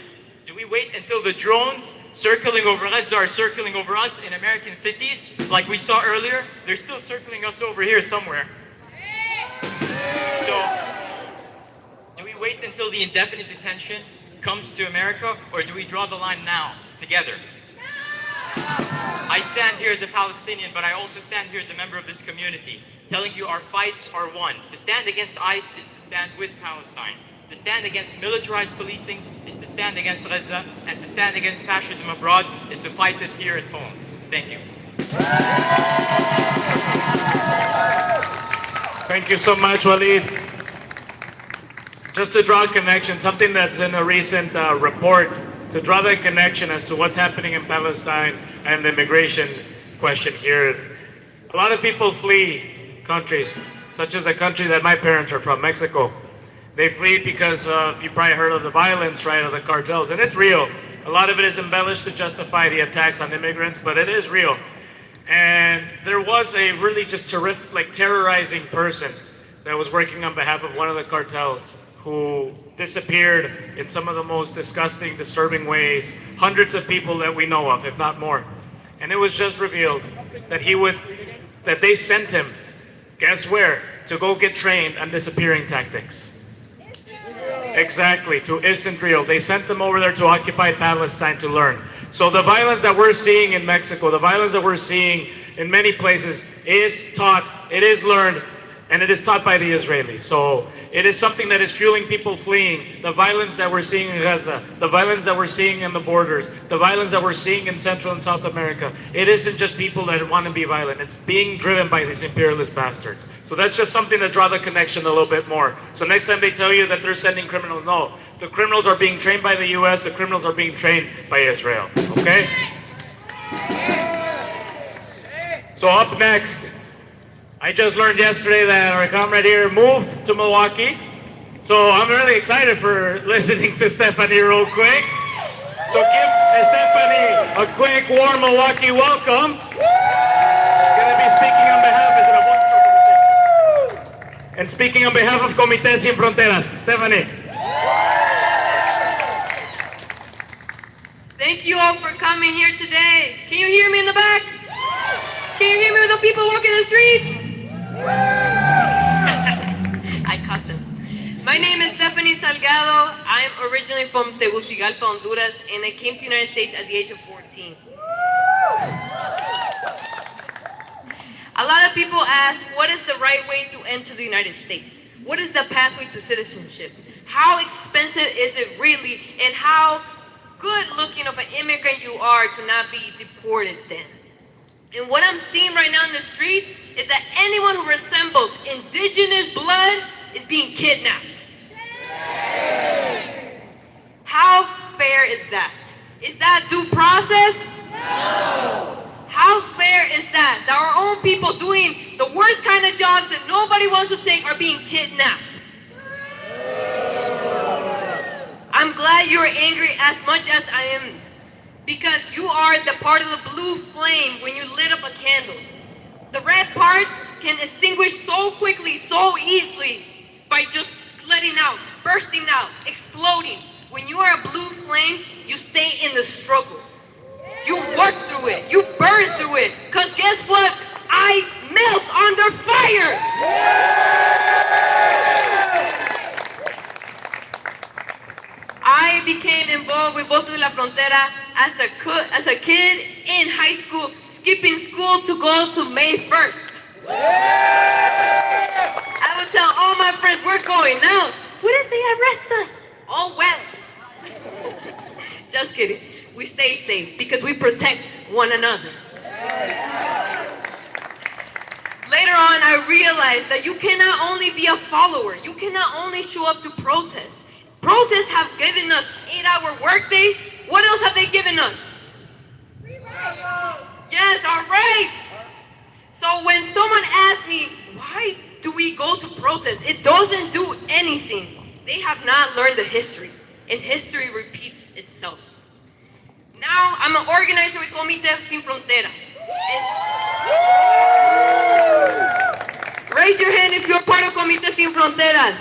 Do we wait until the drones circling over Gaza are circling over us in American cities, like we saw earlier? They're still circling us over here somewhere. So, do we wait until the indefinite detention comes to America, or do we draw the line now, together? I stand here as a Palestinian, but I also stand here as a member of this community, telling you our fights are one. To stand against ICE is to stand with Palestine. To stand against militarized policing is to stand against Gaza, and to stand against fascism abroad is to fight it here at home. Thank you. Thank you so much, Walid. Just to draw a connection, something that's in a recent report, to draw that connection as to what's happening in Palestine and the immigration question here. A lot of people flee countries, such as the country that my parents are from, Mexico. They flee because you probably heard of the violence, right, of the cartels, and it's real. A lot of it is embellished to justify the attacks on immigrants, but it is real. And there was a really just terrific, like terrorizing person that was working on behalf of one of the cartels who disappeared in some of the most disgusting, disturbing ways. Hundreds of people that we know of, if not more. And it was just revealed that they sent him, guess where, to go get trained on disappearing tactics. Exactly, to Israel. They sent them over there to occupy Palestine to learn. So the violence that we're seeing in Mexico, the violence that we're seeing in many places is taught, it is learned, and it is taught by the Israelis. So it is something that is fueling people fleeing. The violence that we're seeing in Gaza, the violence that we're seeing in the borders, the violence that we're seeing in Central and South America. It isn't just people that want to be violent. It's being driven by these imperialist bastards. So that's just something to draw the connection a little bit more. So next time they tell you that they're sending criminals, no. The criminals are being trained by the U.S., the criminals are being trained by Israel. Okay? So up next, I just learned yesterday that our comrade here moved to Milwaukee. So I'm really excited for listening to Stephanie real quick. So give Stephanie a quick, warm Milwaukee welcome. Gonna be speaking on behalf of and speaking on behalf of Comité Sin Fronteras. Stephanie. Thank you all for coming here today. Can you hear me in the back? Can you hear me with the people walking the streets? I caught them. My name is Stephanie Salgado. I am originally from Tegucigalpa, Honduras, and I came to the United States at the age of 14. A lot of people ask, what is the right way to enter the United States? What is the pathway to citizenship? How expensive is it really? And how good looking of an immigrant you are to not be deported then? And what I'm seeing right now in the streets is that anyone who resembles indigenous blood is being kidnapped. How fair is that? Is that due process? No. How fair is that? That our own people doing the worst kind of jobs that nobody wants to take are being kidnapped. I'm glad you're angry as much as I am, because you are the part of the blue flame when you lit up a candle. The red part can extinguish so quickly, so easily, by just letting out, bursting out, exploding. When you are a blue flame, you stay in the struggle. You work through it. You burn through it. Because guess what? Ice melts under fire. I became involved with Voces de la Frontera as a kid in high school, skipping school to go to May 1st. I would tell all my friends, we're going out. What if they arrest us? Oh, well. Just kidding. we stay safe because we protect one another. Later on, I realized that you cannot only be a follower, you cannot only show up to protests. Protests have given us 8-hour workdays. What else have they given us? Yes, our rights. So when someone asks me, why do we go to protest? It doesn't do anything. They have not learned the history, and history repeats itself. Now, I'm an organizer with Comité Sin Fronteras. Raise your hand if you're part of Comité Sin Fronteras.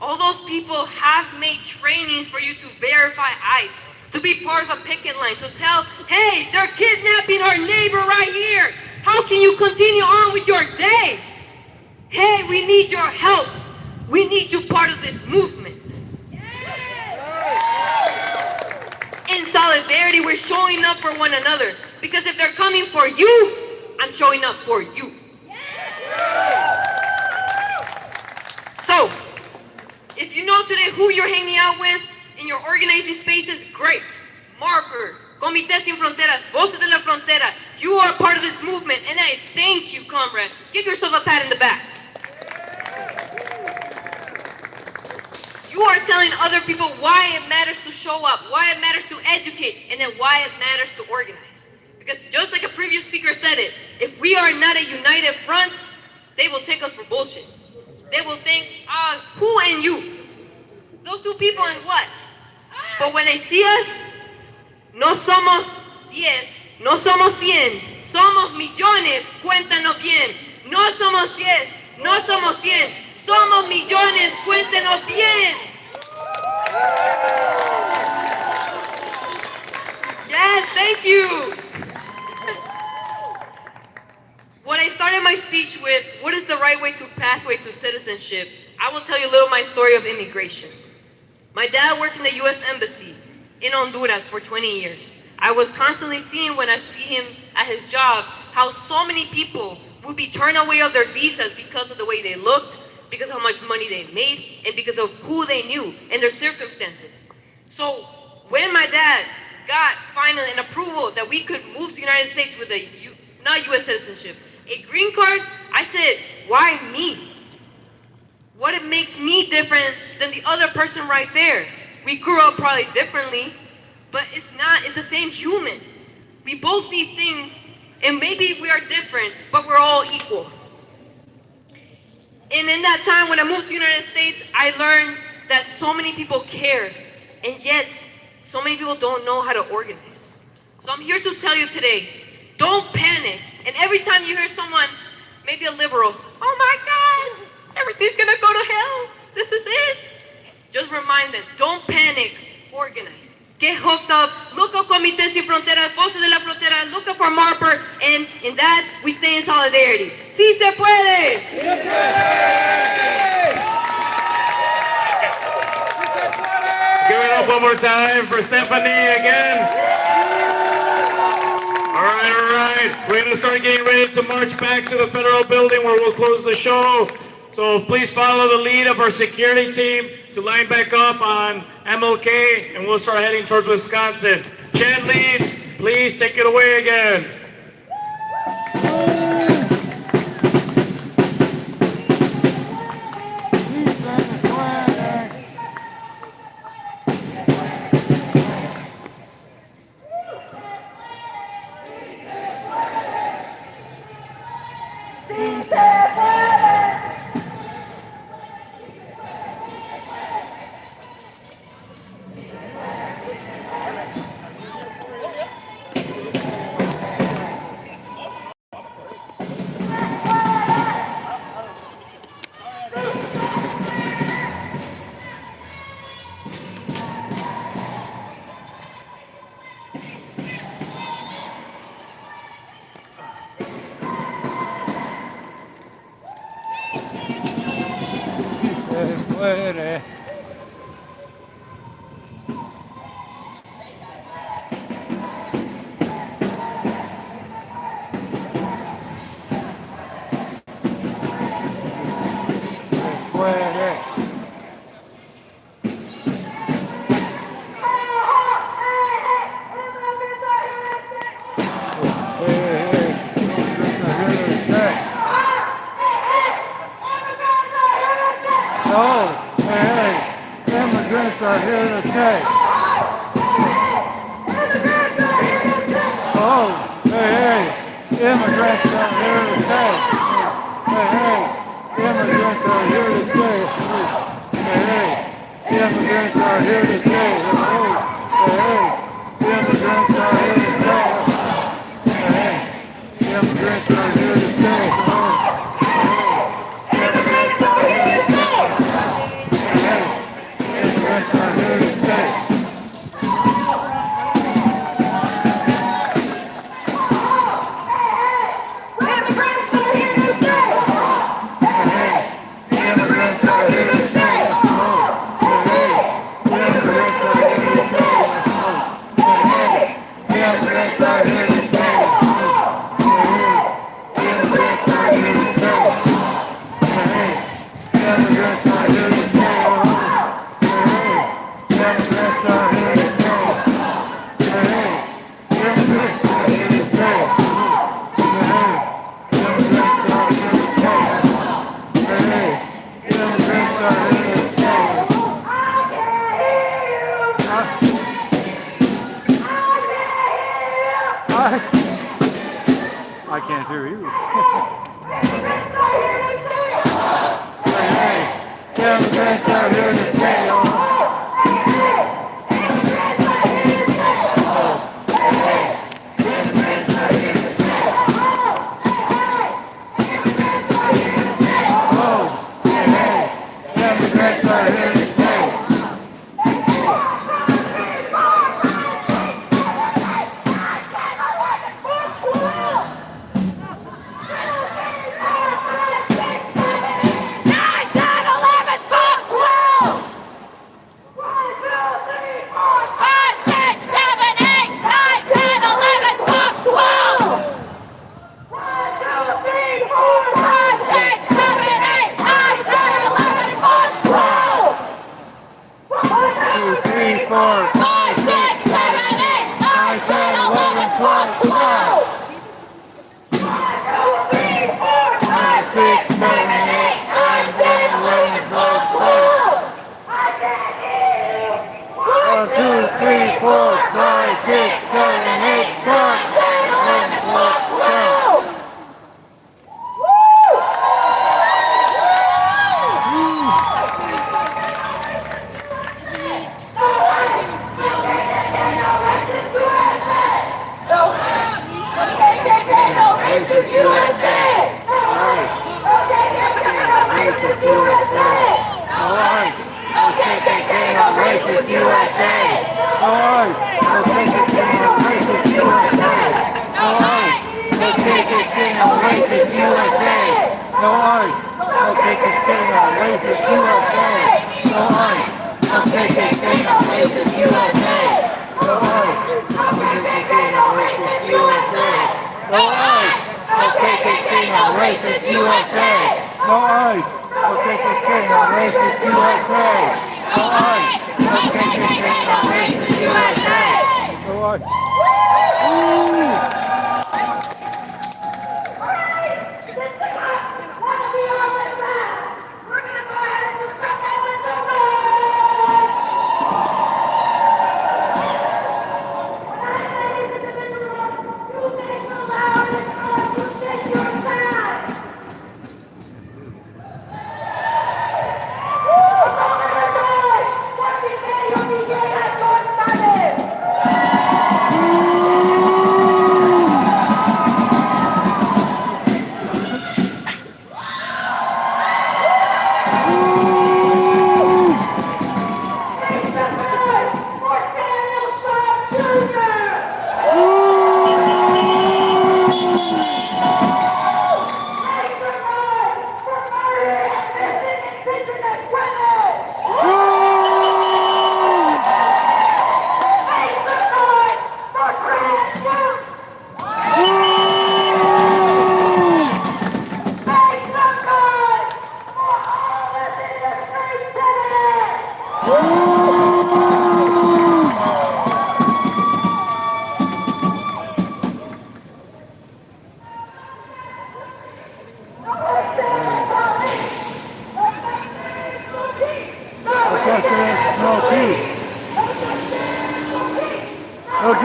All those people have made trainings for you to verify ICE, to be part of a picket line, to tell, hey, they're kidnapping our neighbor right here. How can you continue on with your day? Hey, we need your help. We need you part of this movement. In solidarity, we're showing up for one another. Because if they're coming for you, I'm showing up for you. So, if you know today who you're hanging out with in your organizing spaces, great. Marker, Comité Sin Fronteras, Voces de la Frontera, you are part of this movement, and I thank you, comrade. Give yourself a pat in the back. You are telling other people why it matters to show up, why it matters to educate, and then why it matters to organize. Because just like a previous speaker said it, if we are not a united front, they will take us for bullshit. They will think, who and you? Those two people and what? But when they see us, no somos 10, no somos 100, somos millones, cuéntanos bien. No somos 10, no somos 100, somos millones, cuéntanos bien. Yes, thank you. When I started my speech with, what is the right way to pathway to citizenship, I will tell you a little my story of immigration. My dad worked in the U.S. Embassy in Honduras for 20 years. I was constantly seeing when I see him at his job, how so many people would be turned away of their visas because of the way they looked, because of how much money they made, and because of who they knew and their circumstances. So when my dad got finally an approval that we could move to the United States with a not U.S. citizenship, a green card, I said, why me? What makes me different than the other person right there? We grew up probably differently, but it's the same human. We both need things, and maybe we are different, but we're all equal. And in that time when I moved to the United States, I learned that so many people care, and yet so many people don't know how to organize. So I'm here to tell you today, don't panic. And every time you hear someone, maybe a liberal, oh my God, everything's gonna go to hell. This is it. Just remind them, don't panic, organize. Get hooked up, look up Comité Sin Fronteras, Voces de la Frontera, look up for Marper, and in that, we stay in solidarity. ¡Sí se puede! ¡Sí se puede! Give it up one more time for Stephanie again. All right. We're going to start getting ready to march back to the Federal Building where we'll close the show. So please follow the lead of our security team to line back up on MLK, and we'll start heading towards Wisconsin. Chad leads, please take it away again. Puede. Puede. stay. Oh, hey, hey, immigrants are here to stay. Hey, hey, immigrants are here to stay. Hey, hey, immigrants are here to stay. Hey, hey, immigrants are here to stay. Hey, hey, immigrants are here to stay. Immigrants are here to stay. Hey, hey, immigrants are here to stay. I can't hear you. Hey, hey, immigrants are here to stay. Immigrants are here to stay.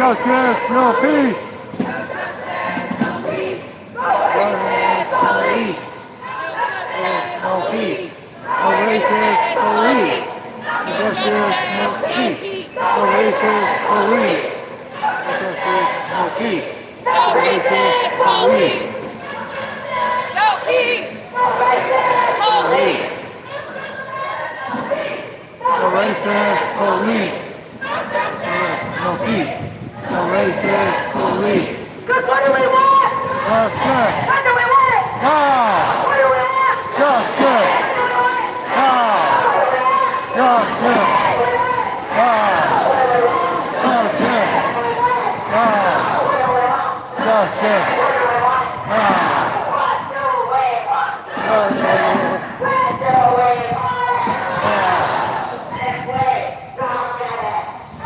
justice, no peace. Police. No peace. No racist police. Justice, no peace. No racist police. Justice, no peace. No racist police. No peace. Police. No racist police. No peace. No racist police. Cause what do we want? Justice. What do we want? Now. What do we want? Justice. Now. Justice. Now. Justice. Now. Justice. Now.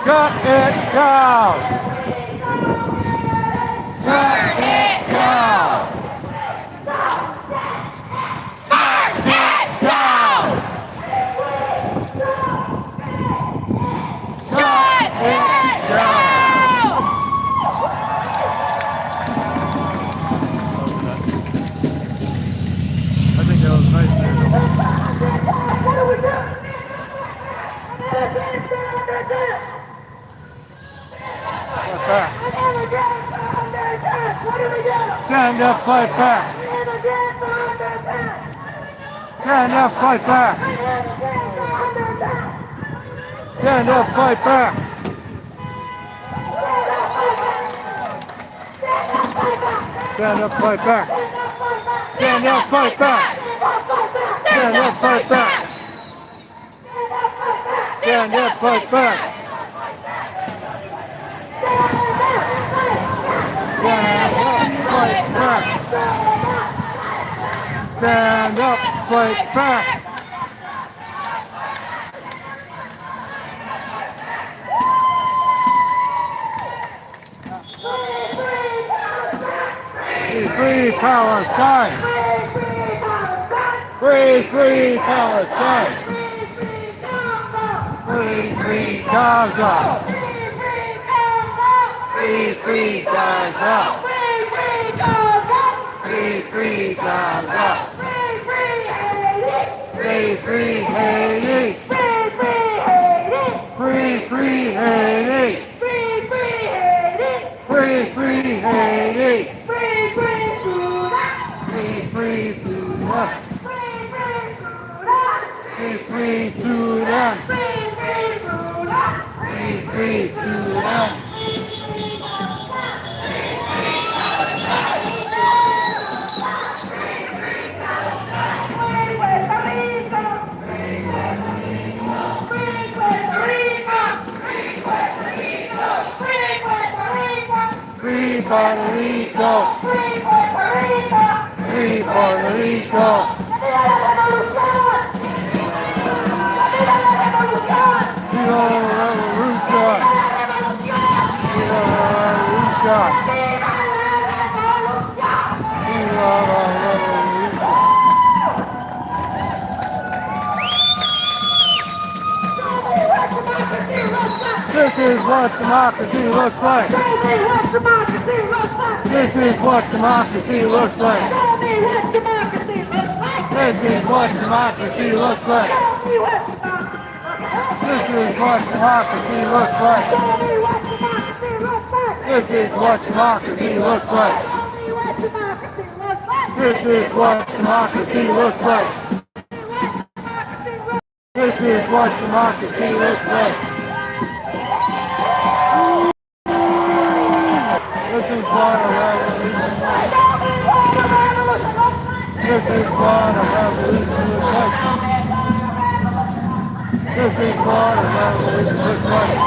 Shut it down! Shut it down! Shut it down! Shut it down! I think that was nice. Stand up, fight back. Stand up, fight back. Stand up, fight back. Stand up, fight back. Stand up, fight back. Stand up, fight back. Stand up, fight back. Stand up, fight back. Free Palestine! Free Palestine! Free Gaza! Free Gaza! Free Gaza! Free Haiti! Free Haiti! Free Haiti! Free Sudan! Free Sudan! Free Sudan! Free Puerto Rico! Free Puerto Rico! Viva la revolución! Viva la revolución! Viva la revolución! This is what democracy looks like. This is what democracy looks like. This is what democracy looks like. This is what democracy looks like. This is what democracy looks like. This is what democracy looks like. This is what democracy looks like. This is what a revolution looks like. This is what a revolution looks like. This is what a revolution looks like.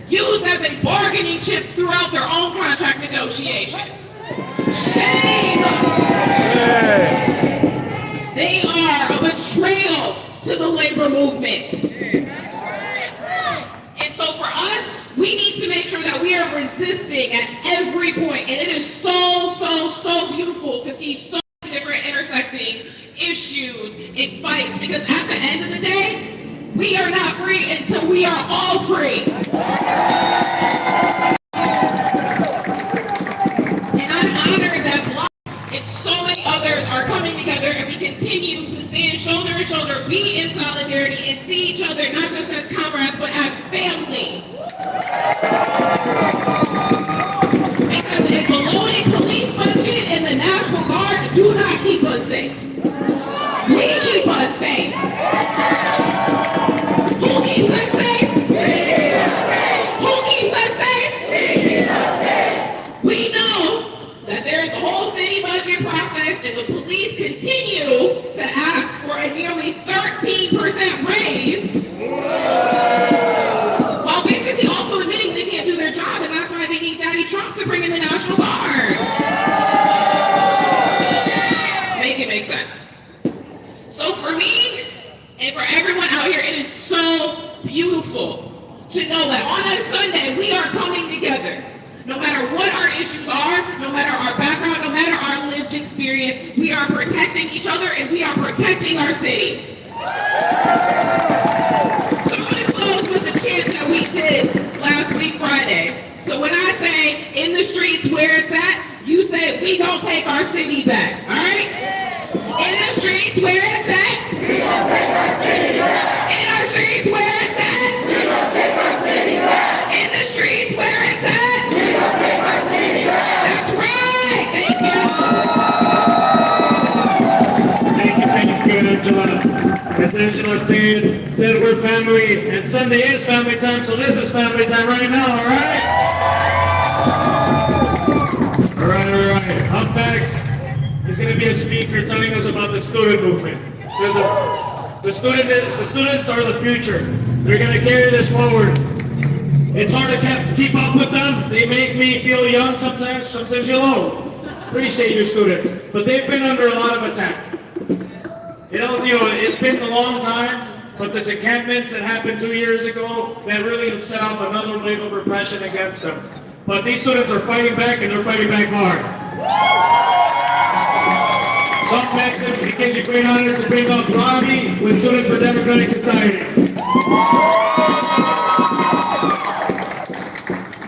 Used as a bargaining chip throughout their own contract negotiations. Shame! They are a betrayal to the labor movement. And so for us, we need to make sure that we are resisting at every point. And it is so, so, so beautiful to see so many different intersecting issues and fights. Because at the end of the day, we are not free until we are all free. And I'm honored that Block and so many others are coming together and we continue to stand shoulder to shoulder, be in solidarity, and see each other not just as comrades, but as family. Because a bloated police budget and the National Guard do not keep us safe. We keep us safe. Who keeps us safe? Who keeps us safe? We know that there's a whole city budget process and the police continue to ask for a nearly 13% raise. While basically also admitting they can't do their job, and that's why they need Daddy Trump to bring in the National Guard. Make it make sense. So for me, and for everyone out here, it is so beautiful to know that on a Sunday, we are coming together. No matter what our issues are, no matter our background, no matter our lived experience, we are protecting each other and we are protecting our city. So I'm going to close with the chant that we did last week, Friday. So when I say, in the streets where it's at, you say, we gonna take our city back, all right? In the streets where it's at, we gonna take our city back. In our streets where it's at, we gonna take our city back. In the streets where it's at, we gonna take our city back. That's right. Thank you, Angela. As Angela said we're family, and Sunday is family time, so this is family time right now, all right? All right. Up next is going to be a speaker telling us about the student movement. The students are the future. They're going to carry this forward. It's hard to keep up with them. They make me feel young sometimes feel old. Appreciate your students, but they've been under a lot of attack. It's been a long time, but this encampments that happened 2 years ago, that really set off another wave of repression against them. But these students are fighting back, and they're fighting back hard. So up next, it gives you great honor to bring up Robbie with Students for Democratic Society.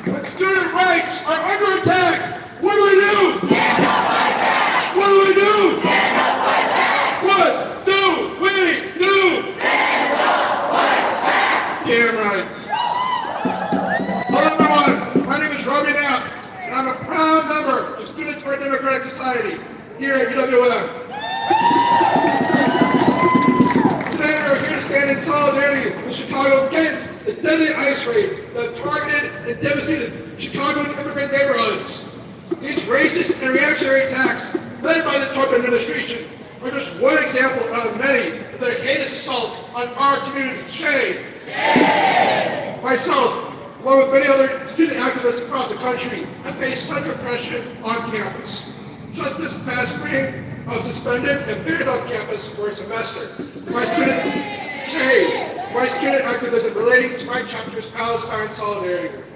When student rights are under attack, what do we do? Stand up, fight back. What do we do? Stand up, fight back. What do we do? Stand up, fight back. Damn right. Hello everyone, my name is Robbie Knapp, and I'm a proud member of Students for a Democratic Society here at UWM. Today we're here to stand in solidarity with Chicago against the deadly ICE raids that have targeted and devastated Chicago immigrant neighborhoods. These racist and reactionary attacks led by the Trump administration are just one example out of many of their heinous assaults on our community. Shame! Shame! Myself, along with many other student activists across the country, have faced such repression on campus. Just this past spring, I was suspended and banned off campus for a semester. My student activism relating to my chapter's Palestine Solidarity Group.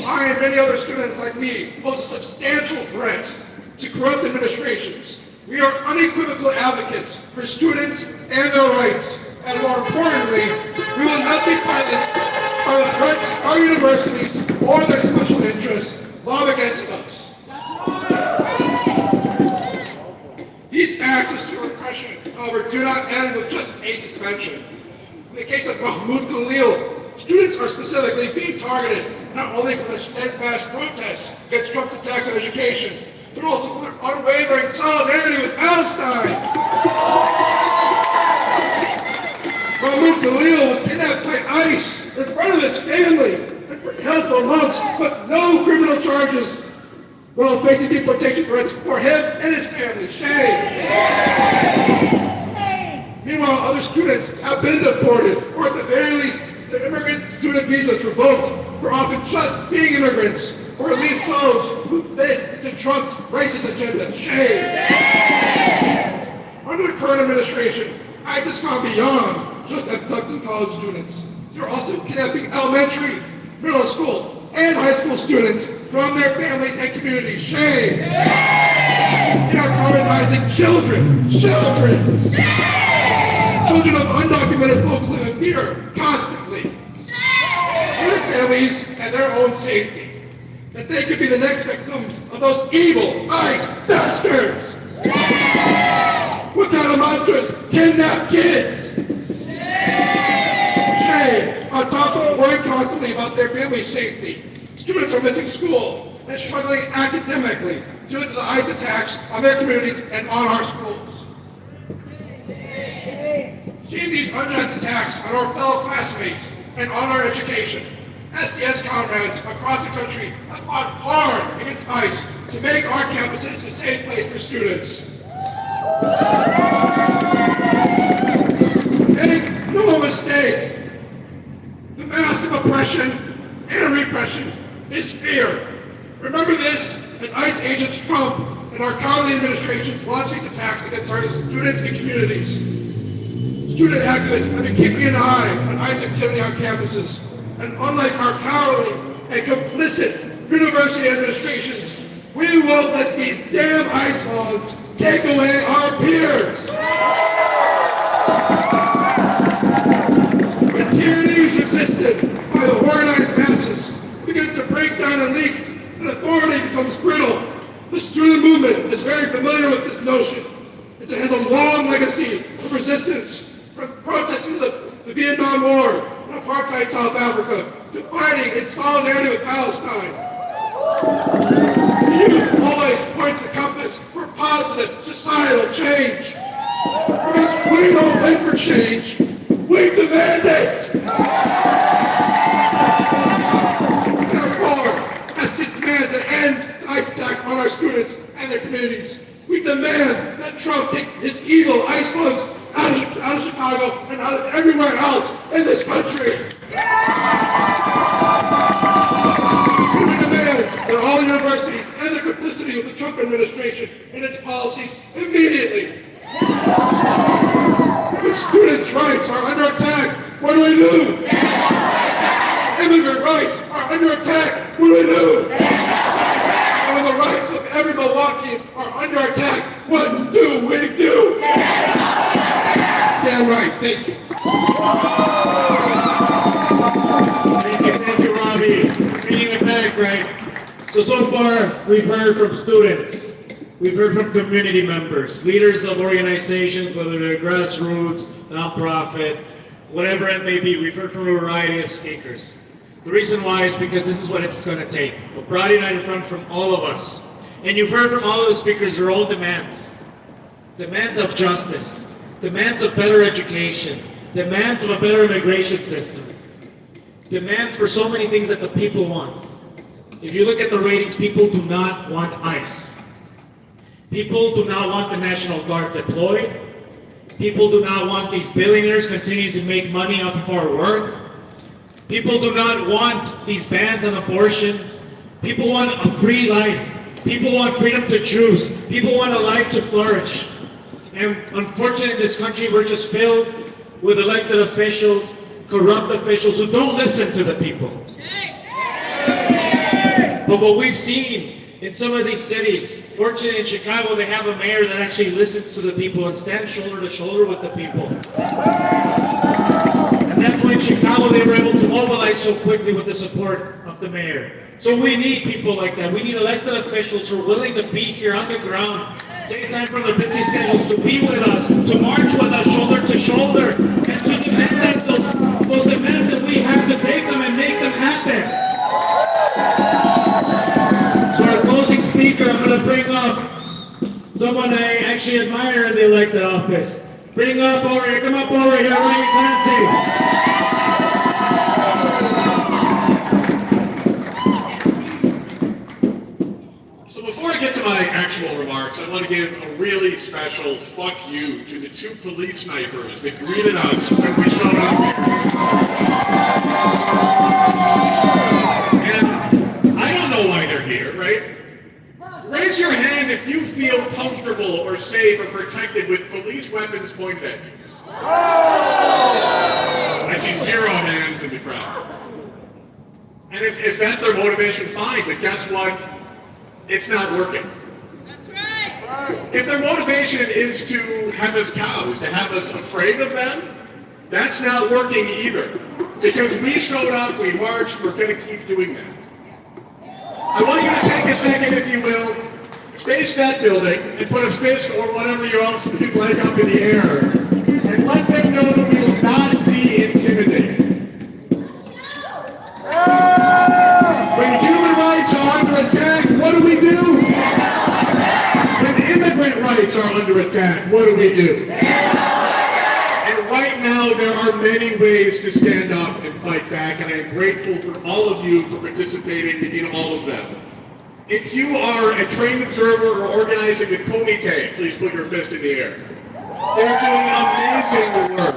I and many other students like me pose a substantial threat to corrupt administrations. We are unequivocal advocates for students and their rights, and more importantly, we will not be silenced by the threats our universities or their special interests lob against us. These acts of student repression, however, do not end with just a suspension. In the case of Mahmoud Khalil, students are specifically being targeted not only for their steadfast protests against Trump's attacks on education, but also for their unwavering solidarity with Palestine. Mahmoud Khalil was kidnapped by ICE in front of his family and held for months, but no criminal charges, while facing deportation threats for him and his family. Shame! Meanwhile, other students have been deported, or at the very least, their immigrant student visas revoked for often just being immigrants, or at least those who fit into Trump's racist agenda. Shame! Under the current administration, ICE has gone beyond just abducting college students. They're also kidnapping elementary, middle school, and high school students from their families and communities. Shame! They are traumatizing children. Children of undocumented folks live in fear constantly. Their families and their own safety. That they could be the next victims of those evil ICE bastards. What kind of monsters kidnap kids? Shame. On top of worrying constantly about their family's safety. Students are missing school and struggling academically due to the ICE attacks on their communities and on our schools. Seeing these unjust attacks on our fellow classmates and on our education, SDS comrades across the country have fought hard against ICE to make our campuses a safe place for students. Make no mistake, the mask of oppression and repression is fear. Remember this as ICE agents Trump and our cowardly administrations launch these attacks against our students and communities. Student activists have been keeping an eye on ICE activity on campuses. And unlike our cowardly and complicit university administrations, we won't let these damn ICE laws take away our peers. When tyranny is resisted by the organized masses, begins to break down and leak, and authority becomes brittle. The student movement is very familiar with this notion, as it has a long legacy of resistance, from protesting the Vietnam War and apartheid South Africa to fighting in solidarity with Palestine. The youth always points the compass for positive societal change. Because we don't wait for change, we demand it! Therefore, SDS demands an end to ICE attacks on our students and their communities. We demand that Trump take his evil ICE slugs out of Chicago and out of everywhere else in this country. We demand that all universities end the complicity of the Trump administration and its policies immediately. When students' rights are under attack, what do we do? Immigrant rights are under attack, what do we do? And when the rights of every Milwaukeean are under attack, what do we do? Damn right, thank you. Thank you, Robbie. Meeting the back, right? So far, we've heard from students. We've heard from community members, leaders of organizations, whether they're grassroots, nonprofit, whatever it may be. We've heard from a variety of speakers. The reason why is because this is what it's going to take. A broad united front from all of us. And you've heard from all of the speakers their own demands. Demands of justice. Demands of better education. Demands of a better immigration system. Demands for so many things that the people want. If you look at the ratings, people do not want ICE. People do not want the National Guard deployed. People do not want these billionaires continuing to make money off of our work. People do not want these bans on abortion. People want a free life. People want freedom to choose. People want a life to flourish. And unfortunately, in this country, we're just filled with elected officials, corrupt officials who don't listen to the people. But what we've seen in some of these cities, fortunately in Chicago, they have a mayor that actually listens to the people and stands shoulder to shoulder with the people. And that's why in Chicago they were able to mobilize so quickly with the support of the mayor. So we need people like that. We need elected officials who are willing to be here on the ground, take time from their busy schedules to be with us, to march with us shoulder to shoulder, and to demand those demands that we have to take them and make them happen. So our closing speaker, I'm going to bring up someone I actually admire in the elected office. Bring up over here, come up over here, Ray Clancy. So before I get to my actual remarks, I want to give a really special fuck you to the 2 police snipers that greeted us when we showed up here. And I don't know why they're here, right? Raise your hand if you feel comfortable or safe or protected with police weapons pointed at you. I see 0 hands in the crowd. And if that's their motivation, fine, but guess what? It's not working. That's right. If their motivation is to have us cows, to have us afraid of them, that's not working either. Because we showed up, we marched, we're going to keep doing that. I want you to take a second, if you will, face that building and put a fist or whatever you else would like up in the air and let them know that we will not be intimidated. When human rights are under attack, what do we do? When immigrant rights are under attack, what do we do? And right now, there are many ways to stand up and fight back, and I am grateful for all of you for participating in all of them. If you are a trained observer or organizing with Komite, please put your fist in the air. They're doing amazing work.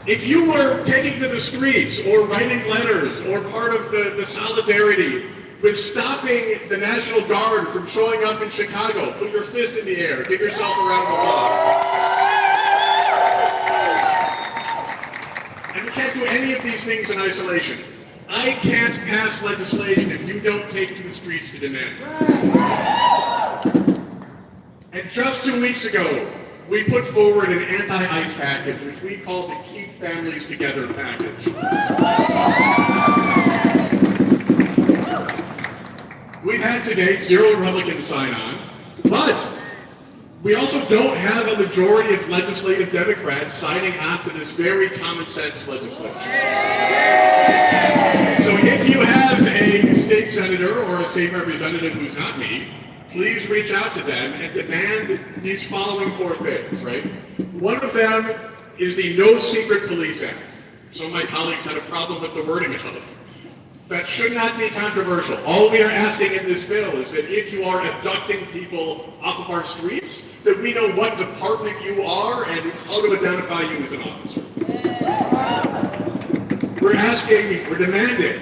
If you were taking to the streets or writing letters or part of the solidarity with stopping the National Guard from showing up in Chicago, put your fist in the air, give yourself a round of applause. And we can't do any of these things in isolation. I can't pass legislation if you don't take to the streets to demand it. And just 2 weeks ago, we put forward an anti-ICE package, which we call the Keep Families Together package. We've had to date 0 Republicans sign on, but we also don't have a majority of legislative Democrats signing on to this very common sense legislation. So if you have a state senator or a state representative who's not me, please reach out to them and demand these following 4 things, right? One of them is the No Secret Police Act. Some of my colleagues had a problem with the wording of. That should not be controversial. All we are asking in this bill is that if you are abducting people off of our streets, that we know what department you are and how to identify you as an officer. We're demanding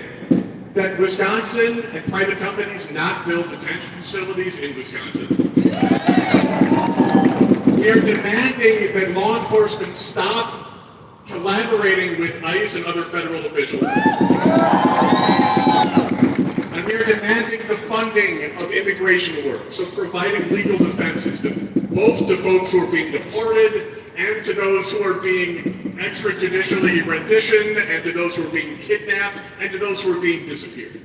that Wisconsin and private companies not build detention facilities in Wisconsin. We are demanding that law enforcement stop collaborating with ICE and other federal officials. And we are demanding the funding of immigration work, so providing legal defenses both to folks who are being deported and to those who are being extrajudicially renditioned and to those who are being kidnapped and to those who are being disappeared.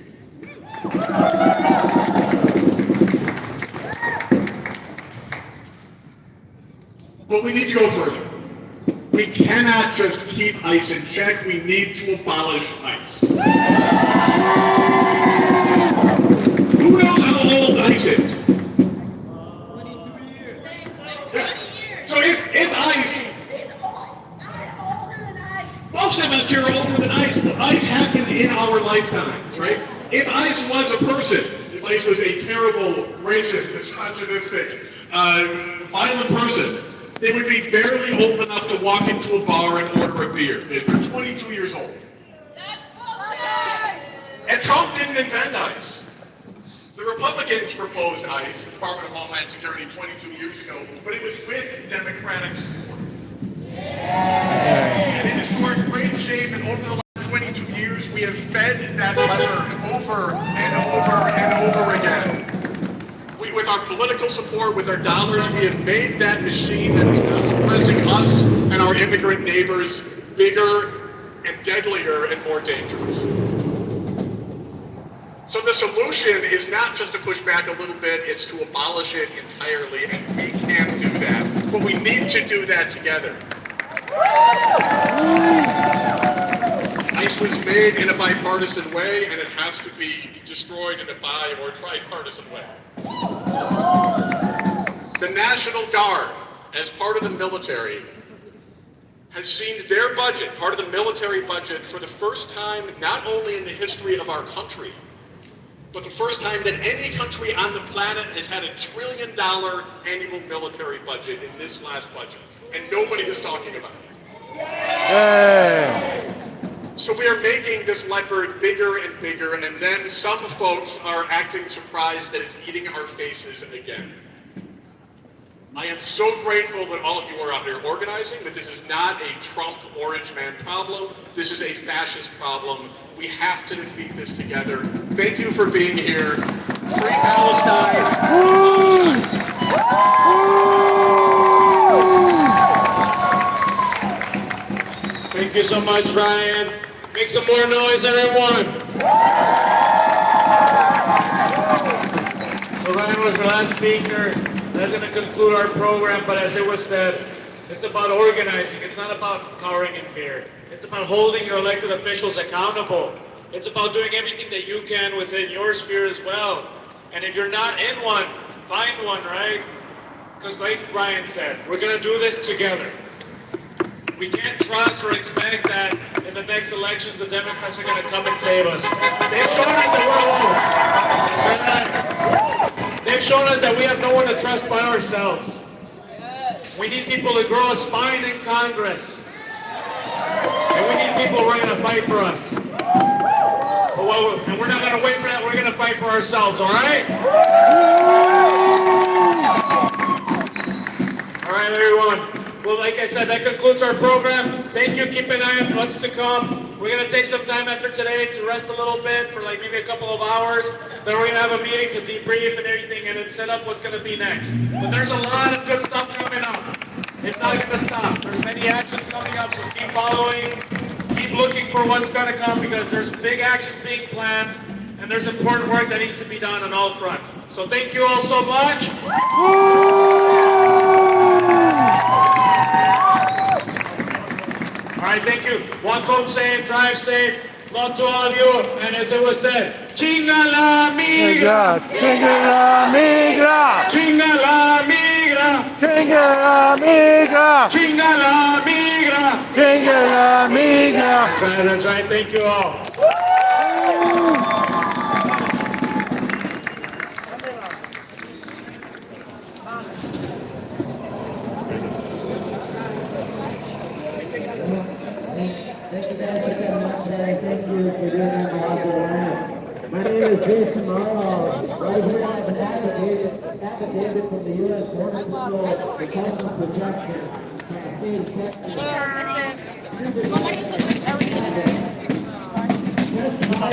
But we need to go further. We cannot just keep ICE in check. We need to abolish ICE. Who knows how old ICE is? 22 years. Yeah. So if ICE... Most of us here are older than ICE, but ICE happened in our lifetimes, right? If ICE was a person, if ICE was a terrible, racist, misogynistic, violent person, they would be barely old enough to walk into a bar and order a beer. They're 22 years old. That's bullshit. And Trump didn't invent ICE. The Republicans proposed ICE, the Department of Homeland Security, 22 years ago, but it was with Democratic support. And it is to our great shame that over the last 22 years, we have fed that lever over and over and over again. With our political support, with our dollars, we have made that machine that is now oppressing us and our immigrant neighbors bigger and deadlier and more dangerous. So the solution is not just to push back a little bit, it's to abolish it entirely, and we can do that. But we need to do that together. ICE was made in a bipartisan way, and it has to be destroyed in a bi- or tripartisan way. The National Guard, as part of the military, has seen their budget, part of the military budget, for the first time not only in the history of our country, but the first time that any country on the planet has had $1 trillion annual military budget in this last budget, and nobody is talking about it. Yay! So we are making this leopard bigger and bigger, and then some folks are acting surprised that it's eating our faces again. I am so grateful that all of you are out here organizing, that this is not a Trump orange man problem. This is a fascist problem. We have to defeat this together. Thank you for being here. Free Palestine. Thank you so much, Ryan. Make some more noise, everyone. So Ryan was our last speaker. That's going to conclude our program, but as it was said, it's about organizing. It's not about cowering in fear. It's about holding your elected officials accountable. It's about doing everything that you can within your sphere as well. And if you're not in one, find one, right? Because like Ryan said, we're going to do this together. We can't trust or expect that in the next elections the Democrats are going to come and save us. They've shown us that we're alone. They've shown us that we have no one to trust by ourselves. We need people to grow a spine in Congress. And we need people who are going to fight for us. And we're not going to wait for that. We're going to fight for ourselves, all right? All right, everyone. Well, like I said, that concludes our program. Thank you. Keep an eye on what's to come. We're going to take some time after today to rest a little bit for like maybe a couple of hours. Then we're going to have a meeting to debrief and everything and then set up what's going to be next. But there's a lot of good stuff coming up. It's not going to stop. There's many actions coming up, so keep following. Keep looking for what's going to come because there's big actions being planned and there's important work that needs to be done on all fronts. So thank you all so much. All right, thank you. Walk home safe, drive safe. Love to all of you. And as it was said, chinga la migra. Chinga la migra. Chinga la migra. Chinga la migra. Chinga la migra. Chinga la migra. That's right. Thank you all. Thank you guys for coming out today. Thank you for doing that on behalf of the land. My name is Jason Morrow. Right here I'm an affidavit from the U.S. Border Patrol for Customs Protection from the state of Texas. Testify,